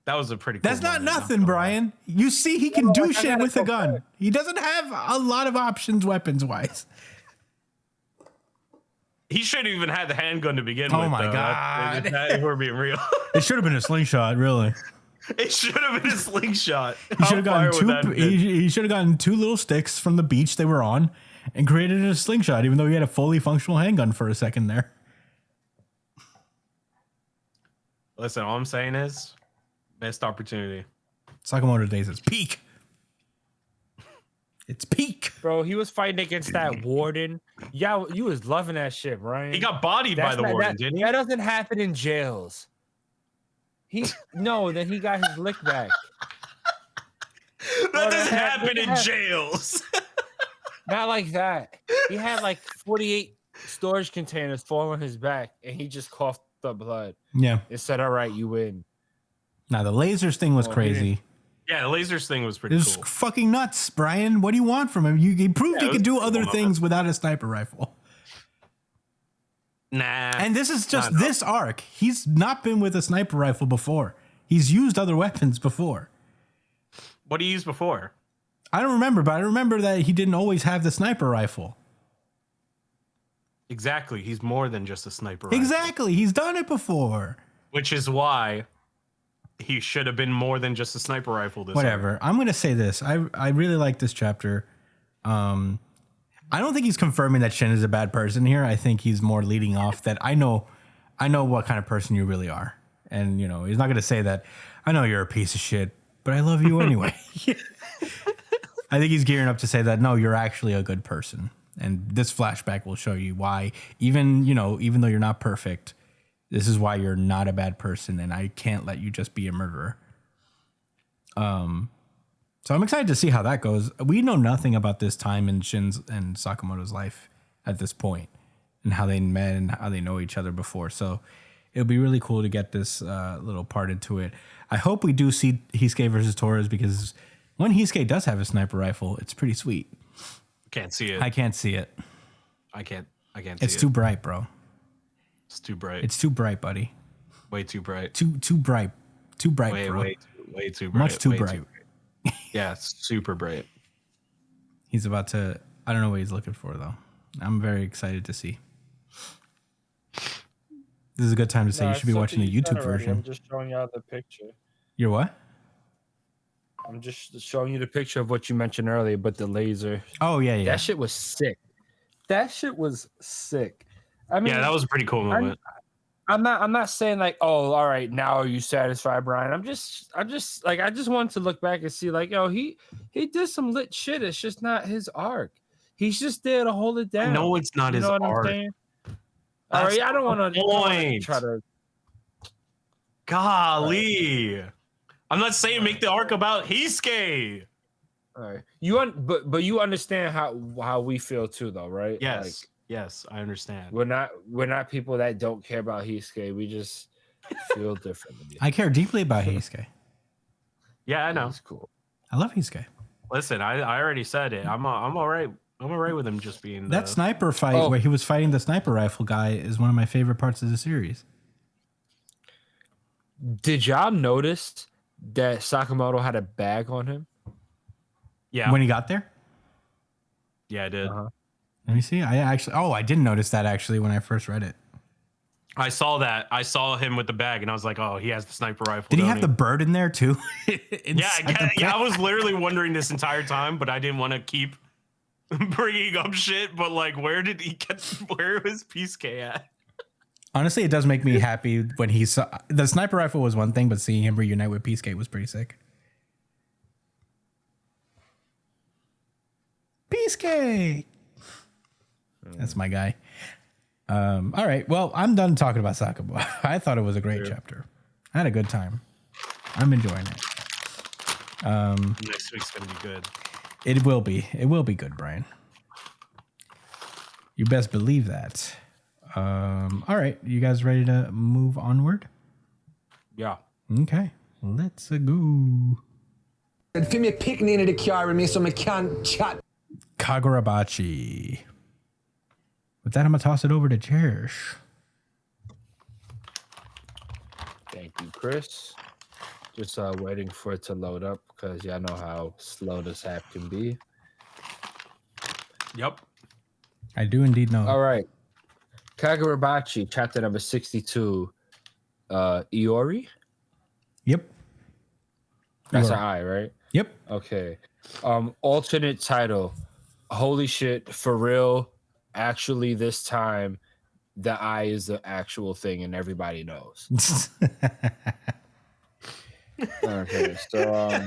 That was a pretty cool That's not moment, nothing, Brian. You see, he can do shit with a gun. He doesn't have a lot of options weapons wise. He should have even had the handgun to begin with. Oh my though. God. If we're being real. It should have been a slingshot, really. It should have been a slingshot. He should have gotten How fire would that have been? he should have gotten 2 little sticks from the beach they were on and created a slingshot, even though he had a fully functional handgun for a second there. Listen, all I'm saying is, missed opportunity. Sakamoto Days is peak. It's peak. Bro, he was fighting against that warden. Yeah, you was loving that shit, Brian. He got bodied by the warden, didn't he? That doesn't happen in jails. Then he got his lick back. That doesn't that happen in happened. jails. Not like that. He had like 48 storage containers fall on his back, and he just coughed the blood. Yeah. It said, "All right, you win." Now the lasers thing was Oh, crazy. Yeah, the lasers thing was It pretty was cool. fucking nuts, Brian. What do you want from him? He proved Yeah, he it could was do a cool other moment. things without a sniper rifle. Nah. And this is just Not this arc. He's not been with a sniper rifle before. He's used other weapons before. What he used before? I don't remember, but I remember that he didn't always have the sniper rifle. Exactly. He's more than just a sniper rifle. Exactly. He's done it before. Which is why he should have been more than just a sniper rifle. Whatever. I'm going to say this. I really like this chapter. I don't think he's confirming that Shin is a bad person here. I think he's more leading off that I know what kind of person you really are. And, you know, he's not going to say that, I know you're a piece of shit, but I love you anyway. I think he's gearing up to say that, no, you're actually a good person. And this flashback will show you why, even though you're not perfect, this is why you're not a bad person. And I can't let you just be a murderer. So I'm excited to see how that goes. We know nothing about this time in Shin's and Sakamoto's life at this point and how they met and how they know each other before. So it'll be really cool to get this little part into it. I hope we do see Hisuke versus Torres because When Hisuke does have a sniper rifle, it's pretty sweet. Can't see it. I can't see it. I can't see It's it. too bright, bro. It's too bright. It's too bright, buddy. Way too bright. Too bright. Too bright, bro. Way too bright. Much too way bright. Yeah, it's super bright. He's about to. I don't know what he's looking for though. I'm very excited to see. This is a good time to say you should be watching the YouTube version. I'm just showing y'all the picture. You're what? I'm just showing you the picture of what you mentioned earlier, but the laser. Oh yeah. That shit was sick. That shit was sick. I mean, Yeah, that was a pretty cool moment. I'm not saying like, oh, all right, now are you satisfied, Brian? I'm just like, I just wanted to look back and see like, yo, he did some lit shit. It's just not his arc. He's just there to hold it down. No, it's not his what arc. I'm saying? All right, I don't want to try to. Golly, I'm not saying make the arc about Hisuke. All right, but you understand how we feel too, though, right? Yes, like, yes, I understand. we're not people that don't care about Hisuke. We just feel differently. I care deeply about Hisuke. Yeah, I know. It's cool. I love Hisuke. Listen, I already said it. I'm all right. I'm all right with him just being That sniper fight where he was fighting the sniper rifle guy is one of my favorite parts of the series. Did y'all notice that Sakamoto had a bag on him? Yeah. When he got there? Yeah, I did. Let me see. I didn't notice that actually when I first read it. I saw that. I saw him with the bag, and I was like, "Oh, he has the sniper rifle." Did he have the bird in there too? Yeah, I was literally wondering this entire time, but I didn't want to keep bringing up shit. But like, where was Hisuke at? Honestly, it does make me happy when he saw the sniper rifle was one thing, but seeing him reunite with Hisuke was pretty sick. Hisuke! That's my guy. All right. Well, I'm done talking about Sakamoto. I thought it was a great chapter. I had a good time. I'm enjoying it. Next week's gonna be good. It will be. It will be good, Brian. You best believe that. All right. You guys ready to move onward? Yeah. Okay. Let's go. Fi meg pick ned i det kjøret med som jeg kan chat. Kagurabachi. With that, I'm going to toss it over to Cherish. Thank you, Chris. Just waiting for it to load up because y'all know how slow this app can be. Yep. I do indeed know. All right. Kagurabachi, chapter number 62. Iori? Yep. That's an Iori. I, right? Yep. Okay. Alternate title. Holy shit, for real. Actually, this time, the I is the actual thing and everybody knows. Okay, so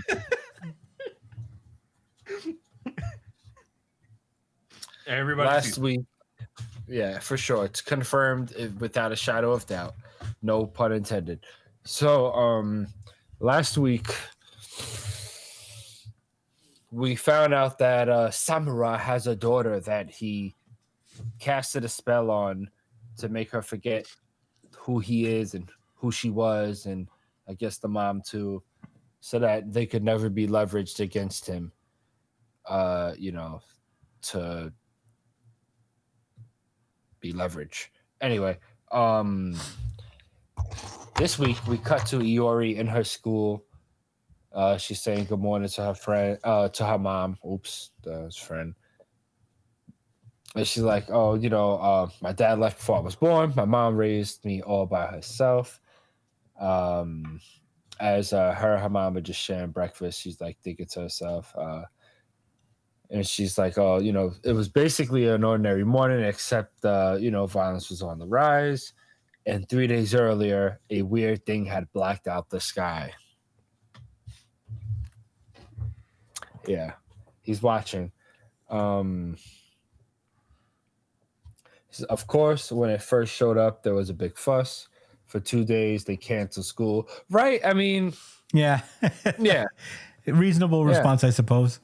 Everybody. last week, yeah, for sure. It's confirmed without a shadow of doubt. No pun intended. So last week we found out that Samurai has a daughter that he casted a spell on to make her forget who he is and who she was, and I guess the mom too, so that they could never be leveraged against him. To be leverage. Anyway, this week we cut to Iori in her school. She's saying good morning to her friend, to her mom. Oops, his friend. And she's like, oh, my dad left before I was born. My mom raised me all by herself. As her mom were just sharing breakfast, she's like thinking to herself, and she's like, oh, it was basically an ordinary morning, except, violence was on the rise. And 3 days earlier, a weird thing had blacked out the sky. Yeah, he's watching. Of course, when it first showed up, there was a big fuss. For 2 days, they canceled school. Right? I mean, Yeah. yeah. Reasonable response, I suppose.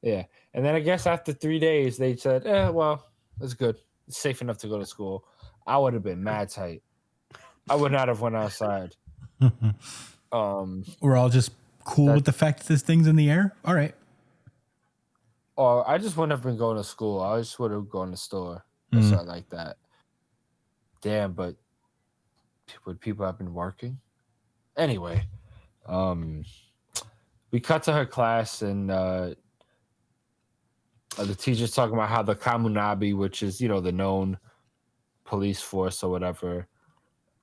Yeah. And then I guess after 3 days, they said, well, it's good. It's safe enough to go to school. I would have been mad tight. I would not have went outside. We're all just cool with the fact that this thing's in the air? All right. Or I just wouldn't have been going to school. I just would have gone to the store or something like that. Damn, but would people have been working? Anyway, we cut to her class and the teacher's talking about how the Kamunabi, which is, you know, the known police force or whatever,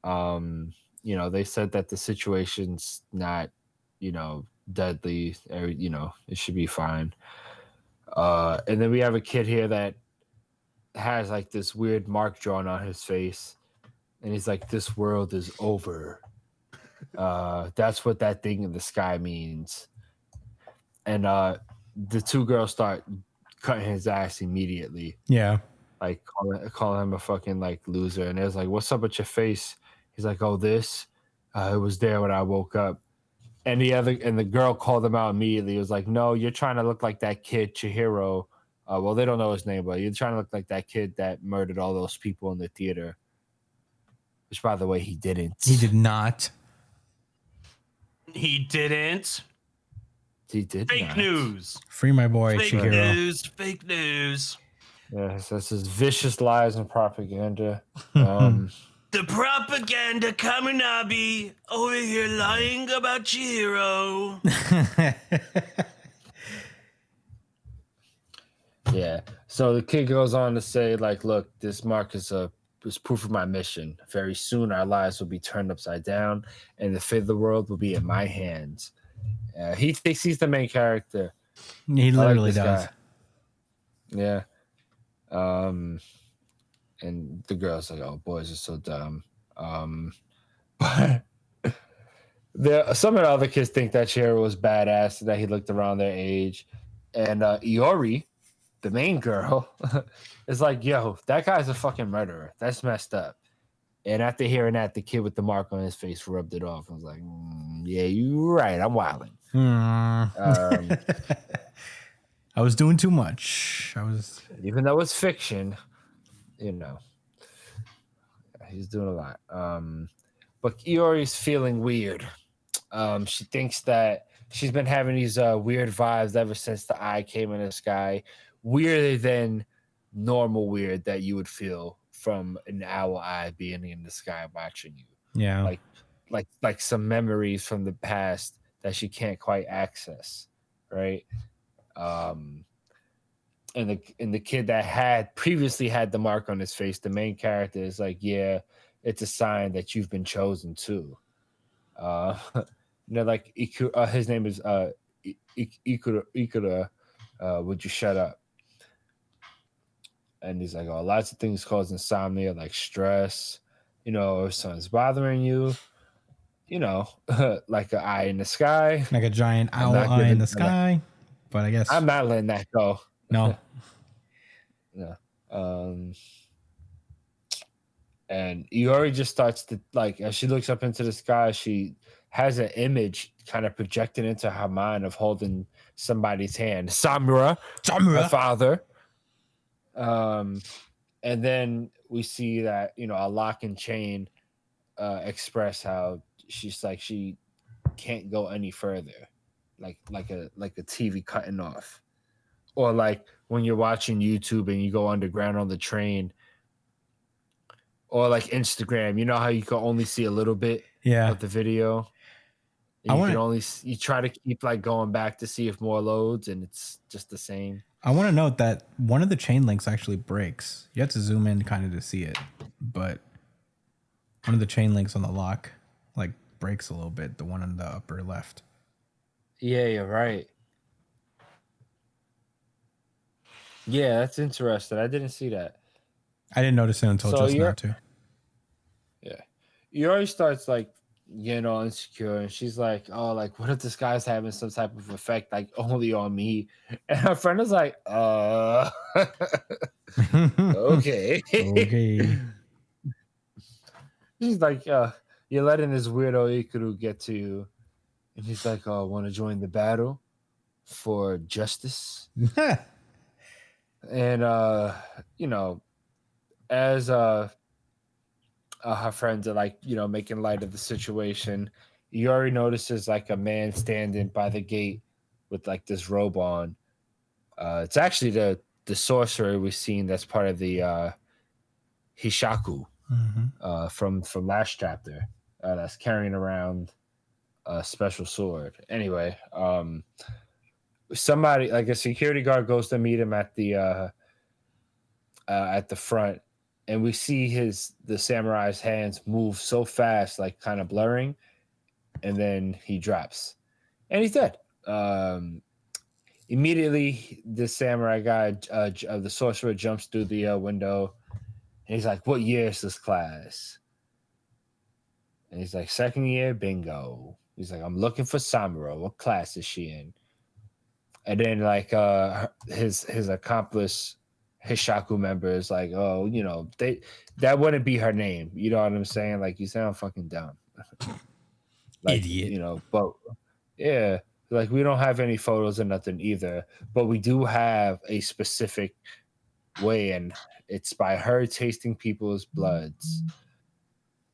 you know, they said that the situation's not, you know, deadly, or, you know, it should be fine. And then we have a kid here that has like this weird mark drawn on his face, and he's like, "This world is over." That's what that thing in the sky means. And the two girls start cutting his ass immediately. Yeah. Like calling him a fucking like loser. And it was like, "What's up with your face?" He's like, "Oh, this. It was there when I woke up." And the girl called him out immediately. It was like, "No, you're trying to look like that kid Chihiro." Well, they don't know his name, but you're trying to look like that kid that murdered all those people in the theater. Which, by the way, he didn't. He did not. He didn't. He did Fake not. news. Free my boy Fake Chihiro. news. Fake news. Yes, that's his vicious lies and propaganda. The propaganda Kamunabi over here lying about Chihiro. Yeah. So the kid goes on to say, like, "Look, this mark is proof of my mission. Very soon our lives will be turned upside down and the fate of the world will be in my hands." He thinks he's the main character. He literally this does. guy. Yeah. And the girl's like, "Oh, boys are so dumb." But some of the other kids think that Chihiro was badass, that he looked around their age. And Iori, the main girl, is like, "Yo, that guy's a fucking murderer. That's messed up." And after hearing that, the kid with the mark on his face rubbed it off. I was like, "Yeah, you're right. I'm wilding." I was doing too much. Even though it's fiction, you know, he's doing a lot. But Iori's feeling weird. She thinks that she's been having these weird vibes ever since the eye came in the sky. Weirder than normal weird that you would feel from an owl eye being in the sky watching you. Yeah. Like some memories from the past that she can't quite access, right? And the kid that had previously had the mark on his face, the main character, is like, "Yeah, it's a sign that you've been chosen too." Like his name is Ikura. Would you shut up? And he's like, "Oh, lots of things cause insomnia, like stress. You know, if something's bothering you, you know, like an eye in the sky, Like a giant owl eye in the sky. But I guess I'm not letting that go." No. No. And Iori just starts to, like, as she looks up into the sky, she has an image kind of projected into her mind of holding somebody's hand. Samura, her father. And then we see that, you know, a lock and chain express how she's like, she can't go any further, like a TV cutting off, or like when you're watching YouTube and you go underground on the train, or like Instagram, you know how you can only see a little bit of the video. You try to keep like going back to see if more loads, and it's just the same. I want to note that one of the chain links actually breaks. You have to zoom in kind of to see it, but one of the chain links on the lock like breaks a little bit. The one on the upper left. Yeah, you're right. Yeah, that's interesting. I didn't see that. I didn't notice it until just now too. Yeah. Yuri starts like getting all insecure, and she's like, "Oh, like what if this guy's having some type of effect like only on me?" And her friend is like, okay. Okay. She's like, "You're letting this weirdo Ikuru get to you." And he's like, "Oh, want to join the battle for justice?" And you know, as her friends are like, you know, making light of the situation, Iori notices like a man standing by the gate with like this robe on. It's actually the sorcerer we've seen that's part of the Hishaku from last chapter. That's carrying around a special sword. Anyway, somebody like a security guard goes to meet him at the front, and we see the samurai's hands move so fast, like kind of blurring, and then he drops, and he's dead. Immediately, the samurai guy, the sorcerer, jumps through the window, and he's like, "What year is this class?" And he's like, "Second year, bingo." He's like, "I'm looking for Samura. What class is she in?" And then like his accomplice Hishaku member is like, "Oh, that wouldn't be her name." You know what I'm saying? Like, you sound fucking dumb. Like, Idiot. But yeah, like we don't have any photos or nothing either, but we do have a specific way, and it's by her tasting people's blood.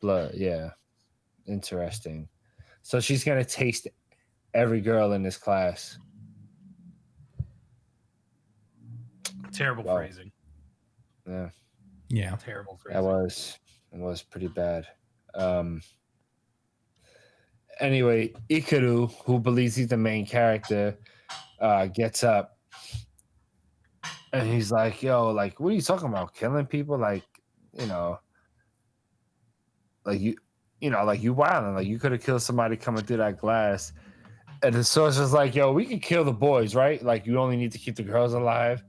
Yeah, interesting. So she's gonna taste every girl in this class. Terrible phrasing. Yeah. Terrible phrasing. It was pretty bad. Anyway, Ikaru, who believes he's the main character, gets up and he's like, "Yo, like, what are you talking about? Killing people? Like, like like you wilding. Like, you could have killed somebody coming through that glass." And the sorcerer's like, "Yo, we can kill the boys, right? Like, you only need to keep the girls alive."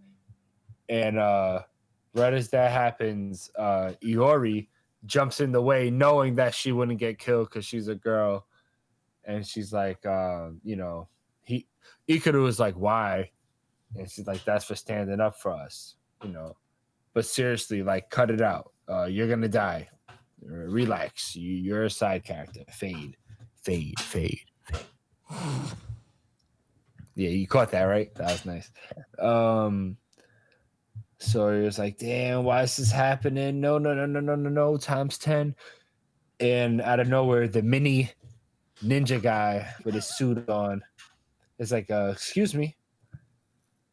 And right as that happens, Iori jumps in the way, knowing that she wouldn't get killed because she's a girl. And she's like, Ikaru is like, "Why?" And she's like, "That's for standing up for us, But seriously, like, cut it out. You're gonna die. Relax. You're a side character. Fade. Yeah, you caught that, right? That was nice. So he was like, "Damn, why is this happening? No, times 10." And out of nowhere, the mini ninja guy with his suit on is like, "Excuse me."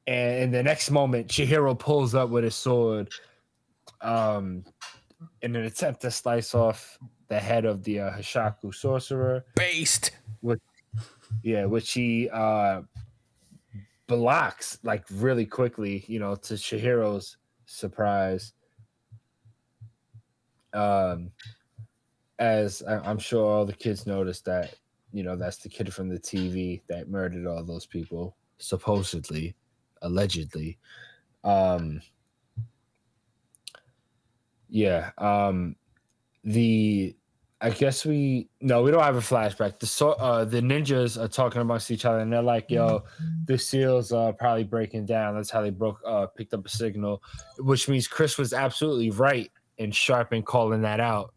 And in the next moment, Chihiro pulls up with his sword in an attempt to slice off the head of the Hishaku sorcerer. Based. Which he blocks like really quickly, to Chihiro's surprise. As I'm sure all the kids noticed that, that's the kid from the TV that murdered all those people, supposedly, allegedly. I guess we don't have a flashback. The ninjas are talking amongst each other, and they're like, "Yo, the seals are probably breaking down." That's how they picked up a signal, which means Chris was absolutely right and sharp in calling that out,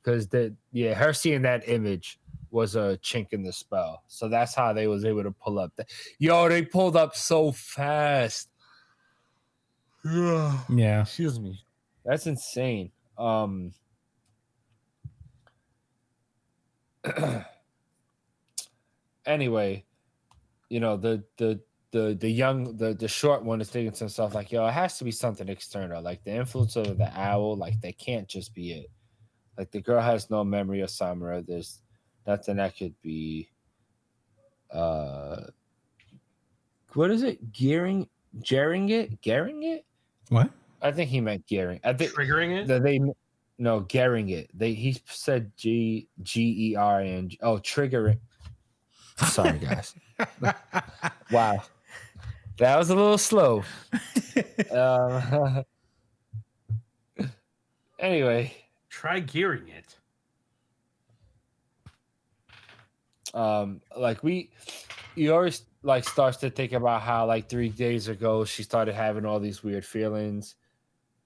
because her seeing that image was a chink in the spell. So that's how they was able to pull up. They pulled up so fast. Yeah. Excuse me. That's insane. Anyway, the short one is thinking to himself like, "Yo, it has to be something external, like the influence of the owl. Like, they can't just be it. Like, the girl has no memory of Samura. There's nothing that could be what is it? Gearing it? What? I think he meant gearing. I think Triggering it? Gearing it. He said Gering. Oh, triggering. Sorry, guys. Wow. That was a little slow. Anyway. Try gearing it. You always like starts to think about how like 3 days ago she started having all these weird feelings.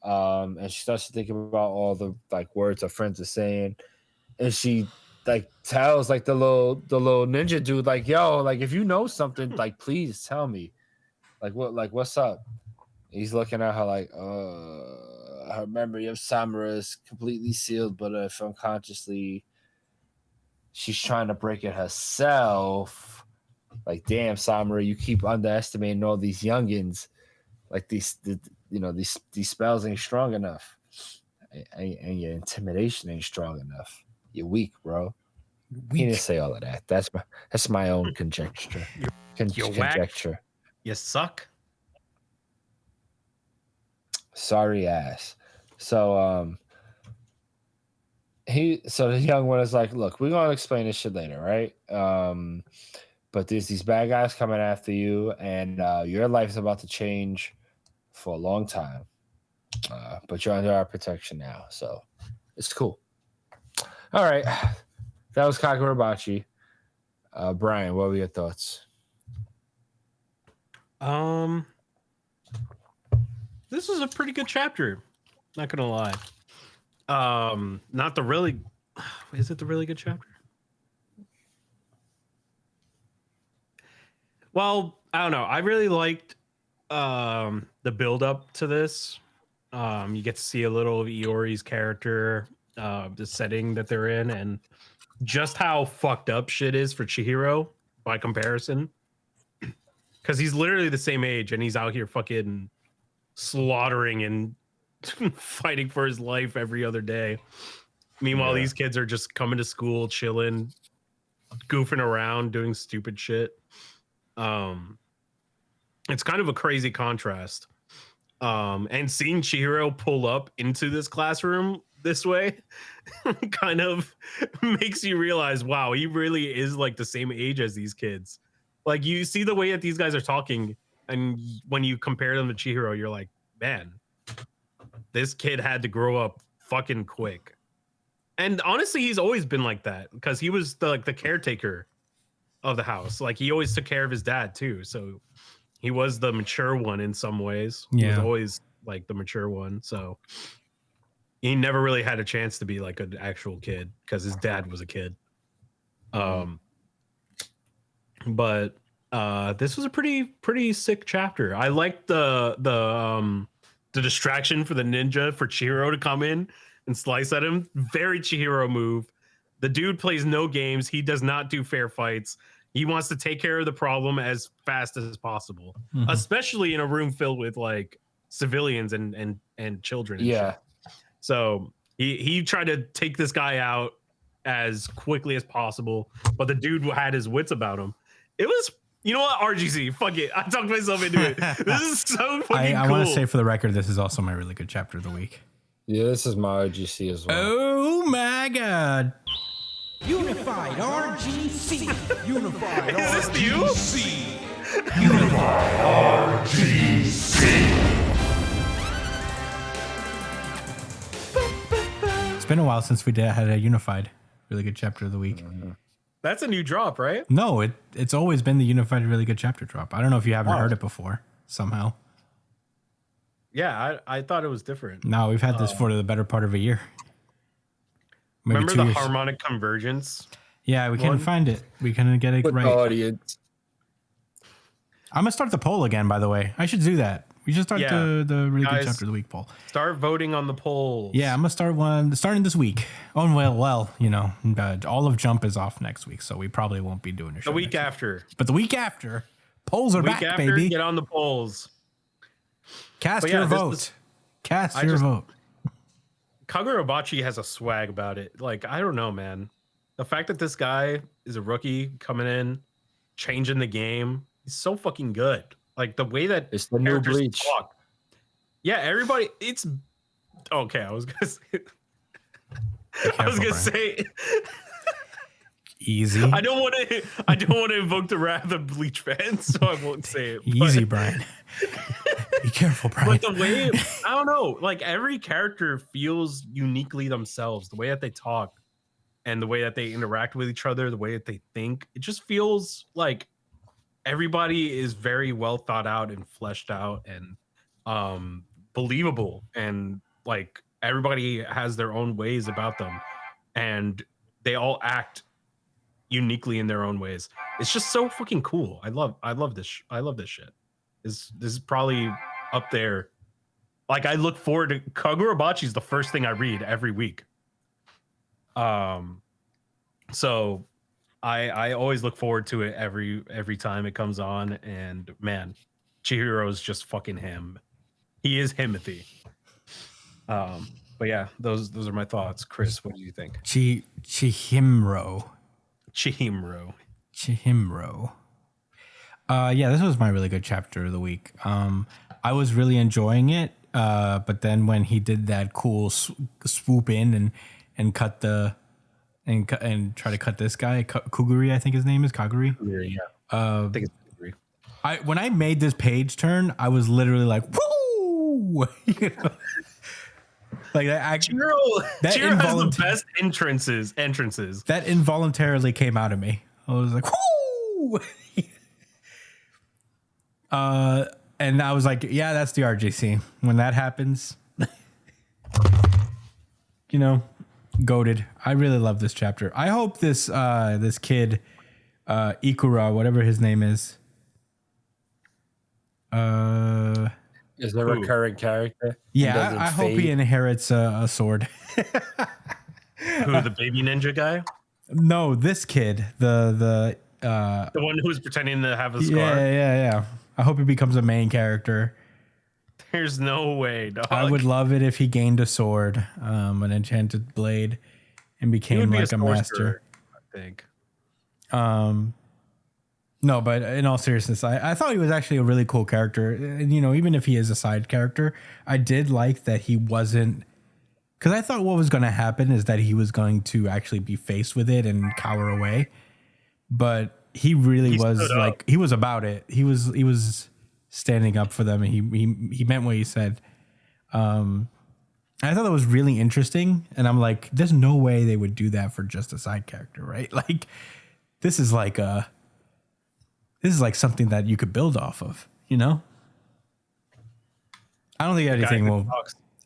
And she starts to think about all the like words her friends are saying. And she like tells like the little ninja dude, like, "Yo, like, if you know something, like, please tell me. Like, what's up?" He's looking at her like, her memory of Samura is completely sealed, but if unconsciously she's trying to break it herself. Like, damn, Samura, you keep underestimating all these youngins. Like these spells ain't strong enough, and your intimidation ain't strong enough. You're weak, bro. He didn't say all of that. That's my own conjecture. You're whack. Conjecture. You suck. Sorry ass. So the young one is like, look, we're gonna explain this shit later, right? But there's these bad guys coming after you, and your life's about to change for a long time. But you're under our protection now, so it's cool. All right. That was Kagurabachi. Brian, what were your thoughts? This was a pretty good chapter. Not gonna lie. Not the really. Is it the really good chapter? Well, I don't know. I really liked the build up to this. You get to see a little of Iori's character, the setting that they're in, and just how fucked up shit is for Chihiro by comparison. Because he's literally the same age and he's out here fucking slaughtering and fighting for his life every other day. Meanwhile, these kids are just coming to school, chilling, goofing around, doing stupid shit. It's kind of a crazy contrast. And seeing Chihiro pull up into this classroom this way kind of makes you realize, wow, he really is like the same age as these kids. Like, you see the way that these guys are talking, and when you compare them to Chihiro, you're like, man, this kid had to grow up fucking quick. And honestly, he's always been like that because he was the caretaker of the house. Like, he always took care of his dad too, so he was the mature one in some ways. He was always like the mature one, so he never really had a chance to be like an actual kid because his dad was a kid. But this was a pretty sick chapter. I liked the distraction for the ninja for Chihiro to come in and slice at him. Very Chihiro move. The dude plays no games. He does not do fair fights. He wants to take care of the problem as fast as possible, especially in a room filled with like civilians and children. And shit. So he tried to take this guy out as quickly as possible, but the dude had his wits about him. It was, you know what, RGC, fuck it. I talked myself into it. This is so fucking cool. I want to say for the record, this is also my really good chapter of the week. Yeah, this is my RGC as well. Oh my god. Unified RGC. Unified RGC. Is this you? Unified RGC. It's been a while since we had a unified really good chapter of the week. That's a new drop, right? No, it's always been the unified really good chapter drop. I don't know if you haven't heard it before somehow. Yeah, I thought it was different. No, we've had this for the better part of a year. Maybe remember 2 the years. harmonic convergence? Yeah, we couldn't find it. We couldn't get it right. Audience. I'm gonna start the poll again, by the way. I should do that. We should start the really good chapter of the week poll. Start voting on the polls. Yeah, I'm gonna start one starting this week. Oh well, you know, all of Jump is off next week, so we probably won't be doing a show the week after. But the week after, polls are back, baby. Get on the polls. Cast your vote. Cast your vote. Kagurabachi has a swag about it. Like, I don't know, man. The fact that this guy is a rookie coming in, changing the game, he's so fucking good. Like, the way that it's the new Bleach. Talk. Yeah, everybody. It's okay. I was gonna say. Easy. I don't want to invoke the wrath of Bleach fans, so I won't say it. Easy, Brian. Be careful, Brian. But the way, I don't know, like every character feels uniquely themselves. The way that they talk and the way that they interact with each other, the way that they think, it just feels like everybody is very well thought out and fleshed out and believable. And like everybody has their own ways about them and they all act uniquely in their own ways. It's just so fucking cool. I love this. I love this shit. This is probably up there. Like, I look forward to Kagurabachi is the first thing I read every week. So I always look forward to it every time it comes on, and man, Chihiro's just fucking him. He is Himothy. But yeah, those are my thoughts. Chris, what do you think? Chihimro. Yeah, this was my really good chapter of the week. I was really enjoying it, but then when he did that cool swoop in and cut the and try to cut this guy, Kuguri, I think his name is Kaguri. Yeah, I think it's Kuguri. When I made this page turn, I was literally like, "Woo!" You know? Like Chihiro has the best entrances. That involuntarily came out of me. I was like, "Woo!" And I was like, "Yeah, that's the RGC." When that happens, you know, goated. I really love this chapter. I hope this this kid, Ikura, whatever his name is. Is a recurring character? Yeah, I hope he inherits a sword. Who, the baby ninja guy? No, this kid, the one who's pretending to have a scar. Yeah. I hope he becomes a main character. There's no way, dog. I would love it if he gained a sword, an enchanted blade, and became like a master. I think. No, but in all seriousness, I thought he was actually a really cool character. And, you know, even if he is a side character, I did like that he wasn't, because I thought what was going to happen is that he was going to actually be faced with it and cower away. But he really was like, he was about it. He was standing up for them, and he meant what he said. I thought that was really interesting. And I'm like, there's no way they would do that for just a side character, right? Like, this is like something that you could build off of, you know? I don't think anything will.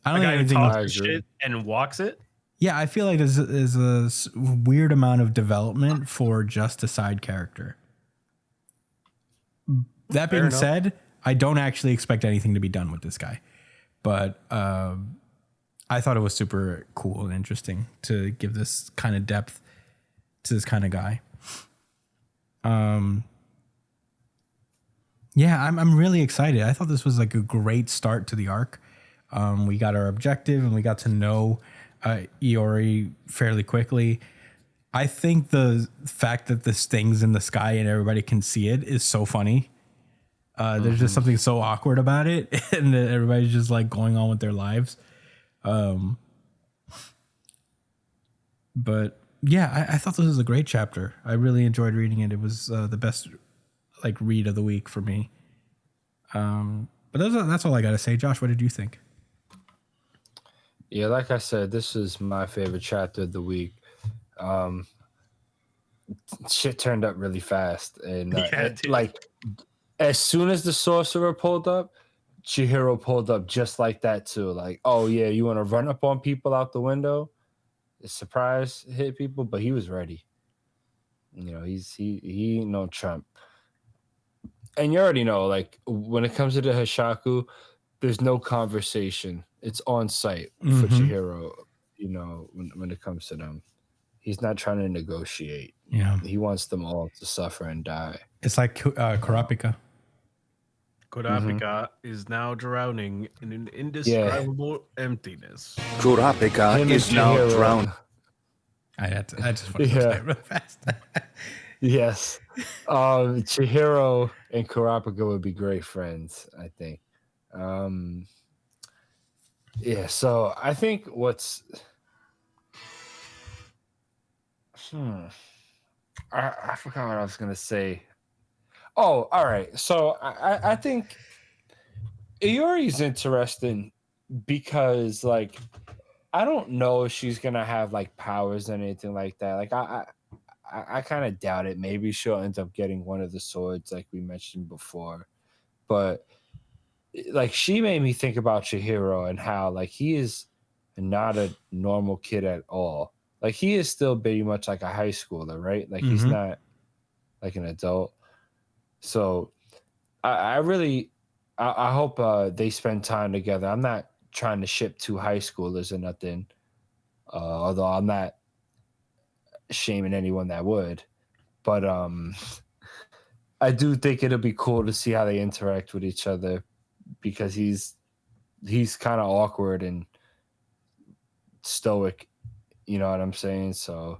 I don't think anything talks shit and walks it. Yeah, I feel like there's a weird amount of development for just a side character. That being said, I don't actually expect anything to be done with this guy, but I thought it was super cool and interesting to give this kind of depth to this kind of guy. Yeah, I'm really excited. I thought this was like a great start to the arc. We got our objective and we got to know Iori fairly quickly. I think the fact that this thing's in the sky and everybody can see it is so funny. There's just something so awkward about it, and that everybody's just like going on with their lives. But yeah, I thought this was a great chapter. I really enjoyed reading it. It was the best like read of the week for me. But that's all I got to say. Josh, what did you think? Yeah, like I said, this is my favorite chapter of the week. Shit turned up really fast, and like as soon as the sorcerer pulled up, Chihiro pulled up just like that too. Like, oh yeah, you want to run up on people out the window? Surprise hit people, but he was ready. You know, he ain't no chump. And you already know, like when it comes to the Hishaku, there's no conversation. It's on site for Chihiro. You know, when it comes to them, he's not trying to negotiate. Yeah, he wants them all to suffer and die. It's like Kurapika. Kurapika is now drowning in an indescribable emptiness. Kurapika is now drowning. I just want to say it real fast. Yes. Chihiro and Kurapika would be great friends, I think. Yeah, so I think what's I forgot what I was gonna say. Oh, all right. So I think Iori's interesting because like I don't know if she's gonna have like powers or anything like that. Like I kind of doubt it. Maybe she'll end up getting one of the swords like we mentioned before. But like she made me think about Chihiro and how like he is not a normal kid at all. Like he is still pretty much like a high schooler, right? Like he's not like an adult. So I really hope they spend time together. I'm not trying to ship two high schoolers or nothing. Although I'm not shaming anyone that would, but I do think it'll be cool to see how they interact with each other, because he's kind of awkward and stoic, you know what I'm saying? So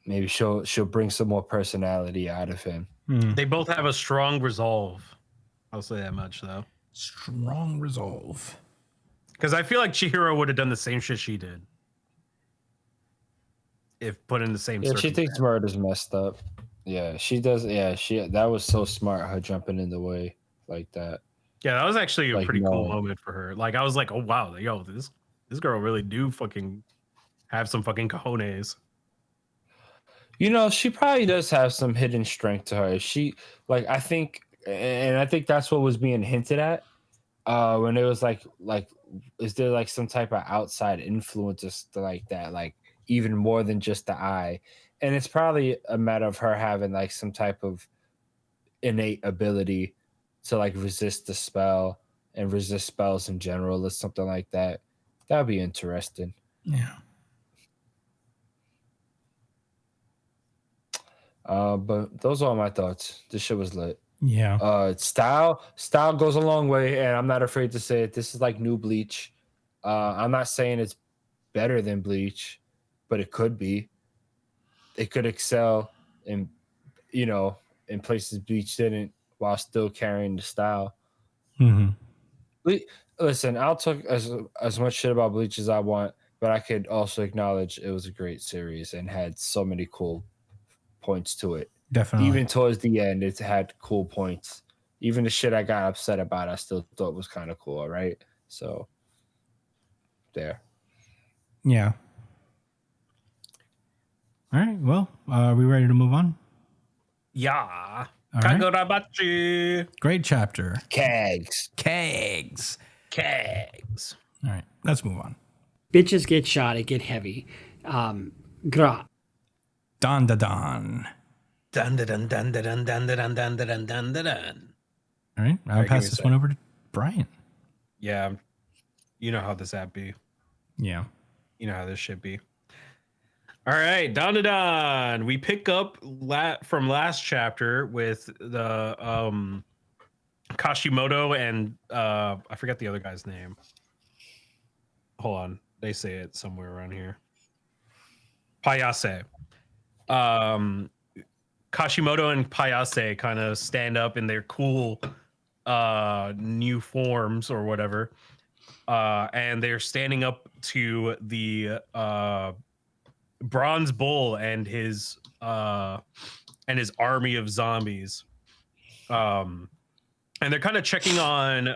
maybe she'll bring some more personality out of him. They both have a strong resolve. I'll say that much, though. Strong resolve. Because I feel like Chihiro would have done the same shit she did if put in the same. Yeah, she thinks murder's messed up. Yeah, she does. Yeah, that was so smart, her jumping in the way like that. Yeah, that was actually a pretty cool moment for her. Like, I was like, oh wow, yo, this girl really do fucking have some fucking cojones. You know, she probably does have some hidden strength to her. She, like, I think that's what was being hinted at when it was like, is there like some type of outside influence like that, like even more than just the eye? And it's probably a matter of her having like some type of innate ability to like resist the spell and resist spells in general, or something like that. That would be interesting. Yeah. But those are all my thoughts. This shit was lit. Yeah. Style goes a long way, and I'm not afraid to say it. This is like new Bleach. I'm not saying it's better than Bleach, but it could be. It could excel in, in places Bleach didn't, while still carrying the style. Listen, I'll talk as much shit about Bleach as I want, but I could also acknowledge it was a great series and had so many cool points to it. Definitely. Even towards the end, it had cool points. Even the shit I got upset about, I still thought was kind of cool, right? So, there. Yeah. All right. Well, are we ready to move on? Yeah. All right. Kagurabachi. Great chapter. Kags. All right. Let's move on. Bitches get shot. It get heavy. Gra. Dandadan. Dandadan, dandadan, dandadan, dandadan, dandadan. All right. I'll pass this one over to Brian. Yeah. You know how this app be. Yeah. You know how this shit be. All right, Dandadan. We pick up from last chapter with the Kashimoto and I forget the other guy's name. Hold on. They say it somewhere around here. Payase. Kashimoto and Payase kind of stand up in their cool new forms or whatever. And they're standing up to the Bronze Bull and his army of zombies. And they're kind of checking on Miss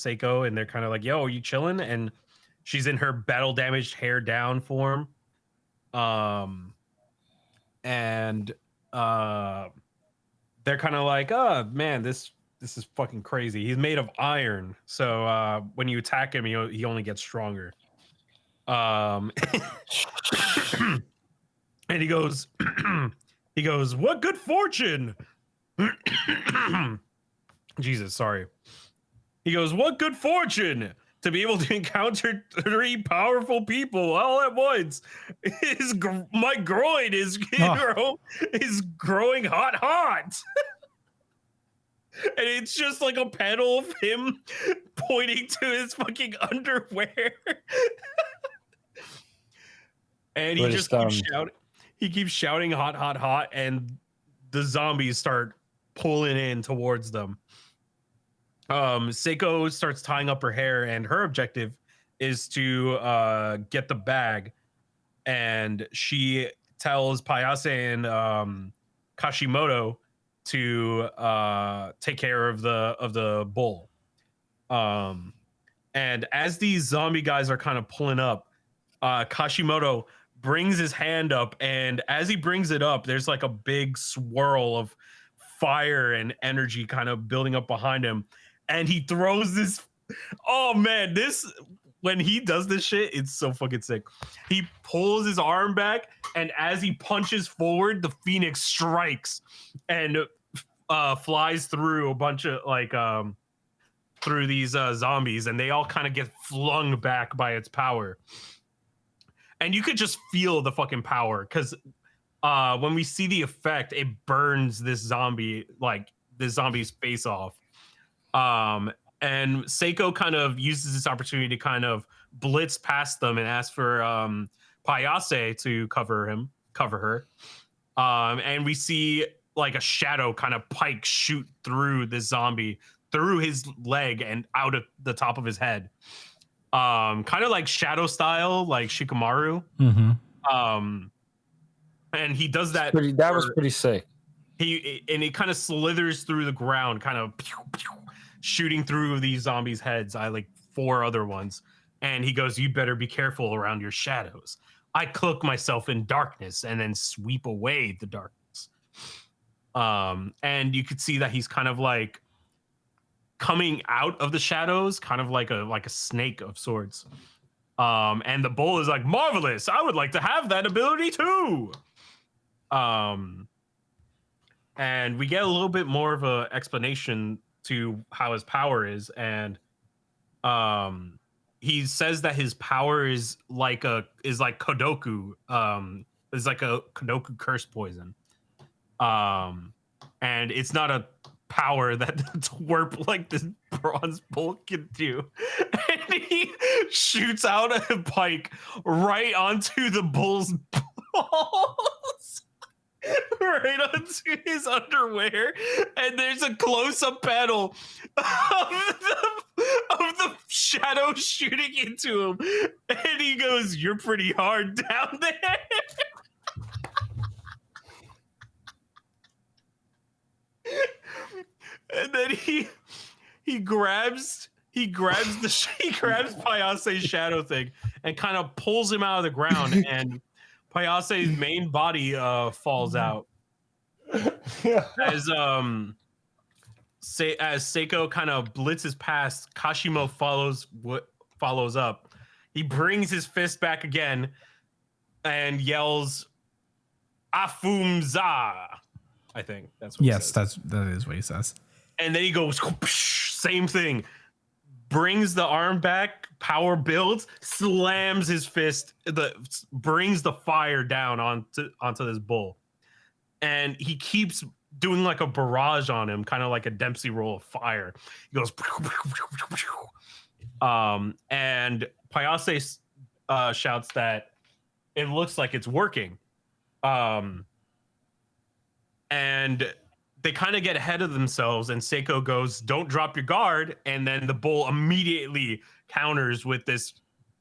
Seiko, and they're kind of like, yo, are you chilling? And she's in her battle damaged hair down form. And they're kind of like, oh man, this is fucking crazy. He's made of iron. So when you attack him, he only gets stronger. And he goes, what good fortune. Jesus, sorry. He goes, what good fortune to be able to encounter 3 powerful people all at once. My groin is growing hot. And it's just like a panel of him pointing to his fucking underwear. And he just keeps shouting. He keeps shouting hot, and the zombies start pulling in towards them. Seiko starts tying up her hair, and her objective is to get the bag. And she tells Payase and Kashimoto to take care of the bull. And as these zombie guys are kind of pulling up, Kashimoto brings his hand up, and as he brings it up, there's like a big swirl of fire and energy kind of building up behind him, and he throws this. Oh man, when he does this shit, it's so fucking sick. He pulls his arm back, and as he punches forward, the phoenix strikes and flies through a bunch of through these zombies, and they all kind of get flung back by its power. and you could just feel the fucking power because when we see the effect, it burns this zombie's face off. And Seiko kind of uses this opportunity to kind of blitz past them and ask for Payase to cover her. And we see like a shadow kind of pike shoot through this zombie, through his leg and out of the top of his head. Kind of like shadow style, like Shikamaru. And he does that. That was pretty sick. He kind of slithers through the ground, kind of shooting through these zombies' heads. I like 4 other ones. And he goes, "You better be careful around your shadows. I cloak myself in darkness and then sweep away the darkness." And you could see that he's kind of like coming out of the shadows, kind of like a snake of sorts. And the bull is like, "Marvelous! I would like to have that ability too." And we get a little bit more of an explanation to how his power is, and he says that his power is like Kodoku, is like a Kodoku curse poison. And it's not a power that twerp like this bronze bull can do. And he shoots out a pike right onto the bull's balls. Right onto his underwear, and there's a close-up panel of the shadow shooting into him, and he goes, "You're pretty hard down there." And then he grabs Payase's shadow thing and kind of pulls him out of the ground, and Payase's main body falls out. As Seiko kind of blitzes past, Kashimo follows up. He brings his fist back again and yells, "Afumza." I think that's what he says. that is what he says. And then he goes, same thing. Brings the arm back, power builds, slams his fist, brings the fire down onto this bull. And he keeps doing like a barrage on him, kind of like a Dempsey roll of fire. He goes, and Payase shouts that it looks like it's working. And they kind of get ahead of themselves, and Seiko goes, "Don't drop your guard." And then the bull immediately counters with this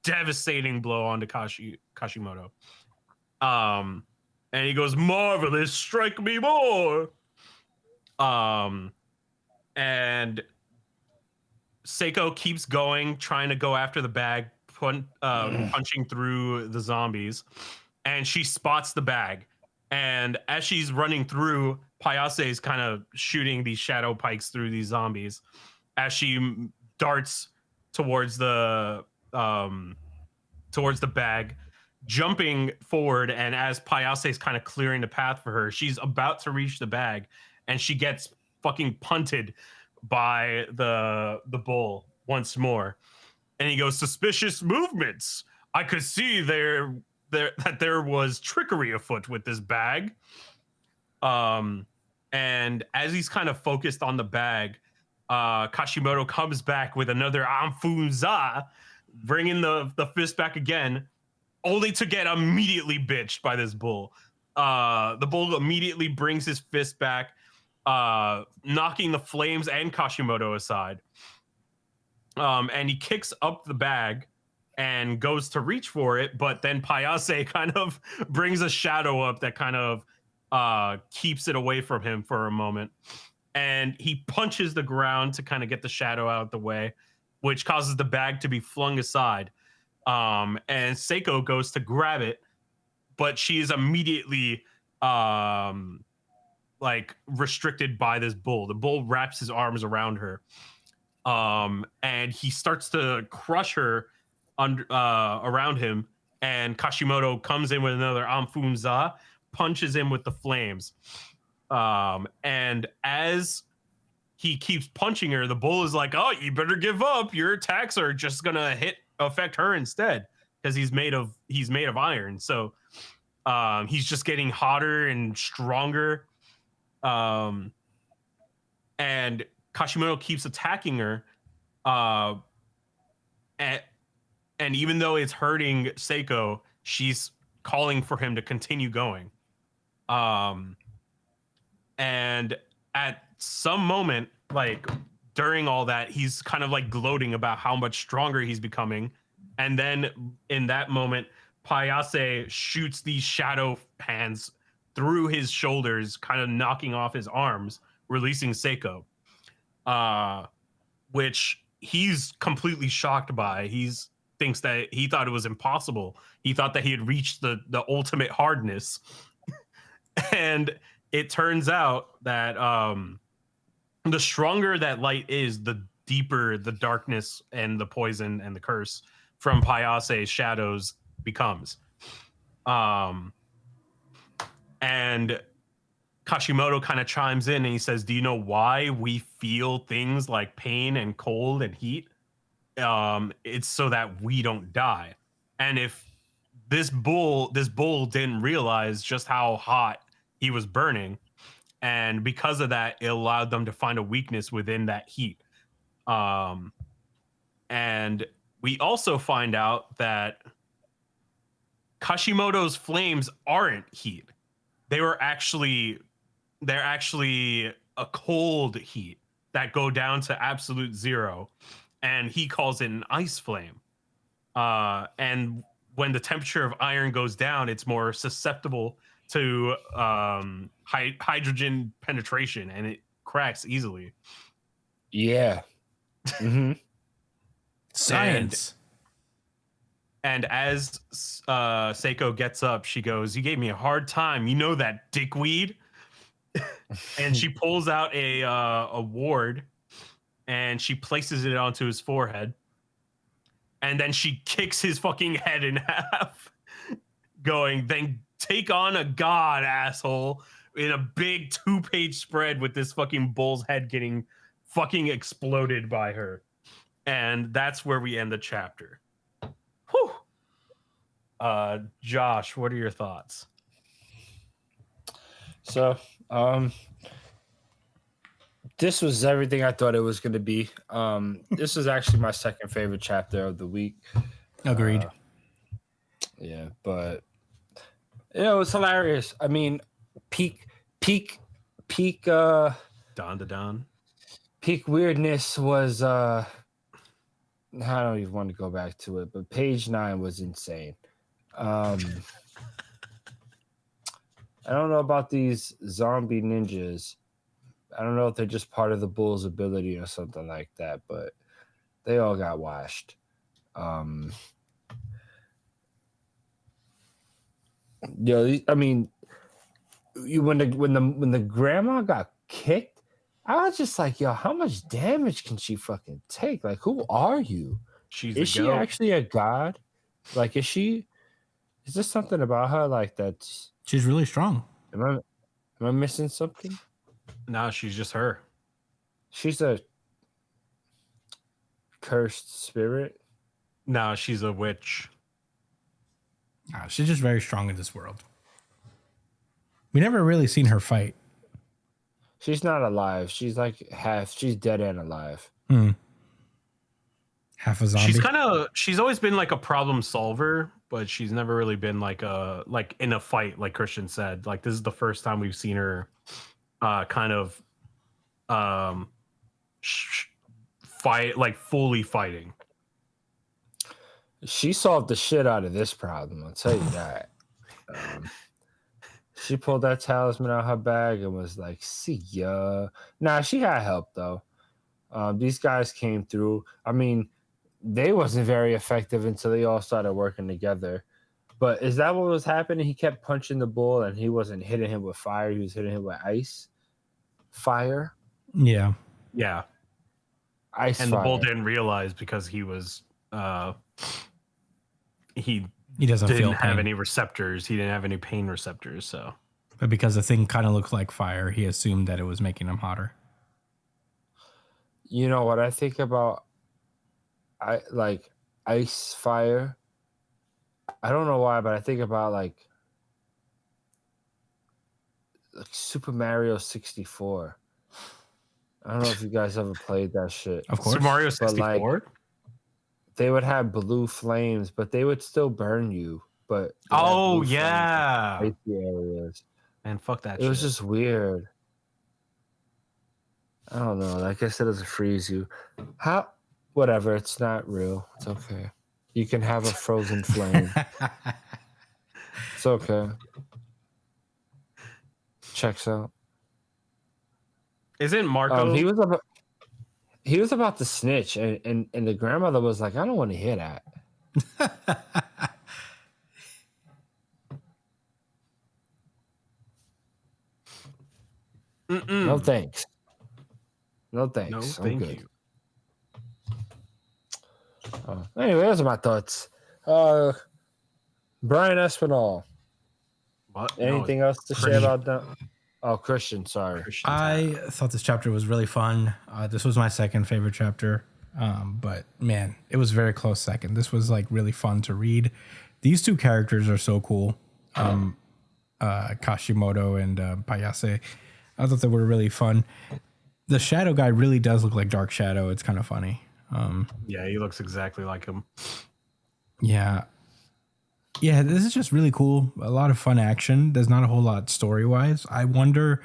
devastating blow onto Kashimoto. And he goes, "Marvelous, strike me more." And Seiko keeps going, trying to go after the bag, punching through the zombies. And she spots the bag. And as she's running through, Payase is kind of shooting these shadow pikes through these zombies as she darts towards the bag, jumping forward. And as Payase is kind of clearing the path for her, she's about to reach the bag, and she gets fucking punted by the bull once more. And he goes, "Suspicious movements. I could see that there was trickery afoot with this bag." And as he's kind of focused on the bag, Kashimoto comes back with another Anfunza, bringing the fist back again, only to get immediately bitched by this bull. The bull immediately brings his fist back, knocking the flames and Kashimoto aside. And he kicks up the bag and goes to reach for it, but then Payase kind of brings a shadow up that kind of keeps it away from him for a moment. And he punches the ground to kind of get the shadow out of the way, which causes the bag to be flung aside. And Seiko goes to grab it, but she is immediately like restricted by this bull. The bull wraps his arms around her, and he starts to crush her around him. And Kashimoto comes in with another Anfunza, punches him with the flames. And as he keeps punching her, the bull is like, "Oh, you better give up. Your attacks are just gonna affect her instead." because he's made of iron. So he's just getting hotter and stronger. And Kashimoto keeps attacking her. And even though it's hurting Seiko, she's calling for him to continue going. And at some moment, like during all that, he's kind of like gloating about how much stronger he's becoming. And then in that moment, Payase shoots these shadow hands through his shoulders, kind of knocking off his arms, releasing Seiko, which he's completely shocked by. He's thinks that he thought it was impossible. He thought that he had reached the ultimate hardness. And it turns out that the stronger that light is, the deeper the darkness and the poison and the curse from Payase's shadows becomes. And Kashimoto kind of chimes in and he says, do you know why we feel things like pain and cold and heat? It's so that we don't die. And if this bull didn't realize just how hot he was burning, and because of that, it allowed them to find a weakness within that heat. And we also find out that Kashimoto's flames aren't heat. They're actually a cold heat that go down to absolute zero. And he calls it an ice flame. And when the temperature of iron goes down, it's more susceptible to hydrogen penetration, and it cracks easily. Yeah. Mm-hmm. Science. And as Seiko gets up, she goes, you gave me a hard time. You know that, dickweed? And she pulls out a ward, and she places it onto his forehead. And then she kicks his fucking head in half, going, then take on a god, asshole, in a big 2-page spread with this fucking bull's head getting fucking exploded by her. And that's where we end the chapter. Whew. Josh, what are your thoughts? So, this was everything I thought it was going to be. This is actually my second favorite chapter of the week. Agreed. Yeah, but it was hilarious. I mean, peak Dandadan. Peak weirdness was I don't even want to go back to it, but page 9 was insane. I don't know about these zombie ninjas. I don't know if they're just part of the bull's ability or something like that, but they all got washed. I mean, when the grandma got kicked, I was just like, yo, how much damage can she fucking take? Like, who are you? Is she actually a god? Like, is there something about her like that? She's really strong. Am I missing something? No, she's just her. She's a cursed spirit. No, she's a witch. Nah, she's just very strong in this world. We never really seen her fight. She's not alive. She's like she's dead and alive. Half a zombie. She's always been like a problem solver, but she's never really been like in a fight, like Christian said. Like, this is the first time we've seen her fight, like fully fighting. She solved the shit out of this problem, I'll tell you that. She pulled that talisman out of her bag and was like, see ya. Nah, she had help though. These guys came through. I mean, they wasn't very effective until they all started working together. But is that what was happening? He kept punching the bull and he wasn't hitting him with fire. He was hitting him with ice. Fire? Yeah. Yeah. Ice and fire. The bull didn't realize because he was he didn't have any receptors. He didn't have any pain receptors, so. But because the thing kind of looked like fire, he assumed that it was making him hotter. You know what I think about? I like ice fire I don't know why, but I think about like Super Mario 64. I don't know if you guys ever played that shit. Of course. Super Mario But like 64. they would have blue flames, but they would still burn you. But they had Oh blue flames in yeah. icy areas. Man, fuck that It shit. was just weird. I don't know. Like I said, it doesn't freeze you. How? Whatever. It's not real. It's okay. You can have a frozen flame. It's okay. Checks out. Isn't Marco? He was about to snitch, and the grandmother was like, "I don't want to hear that." No thanks. No thanks. No, I'm thank good. you. Anyway, those are my thoughts. Brian Espinal. What? Anything No, else to share about that? Oh, Christian. Sorry. Christian I thought this chapter was really fun. This was my second favorite chapter. But man, it was very close second. This was like really fun to read. These two characters are so cool. Kashimoto and Payase. I thought they were really fun. The shadow guy really does look like Dark Shadow. It's kind of funny. Yeah, he looks exactly like him. Yeah. Yeah, this is just really cool. A lot of fun action. There's not a whole lot story-wise. I wonder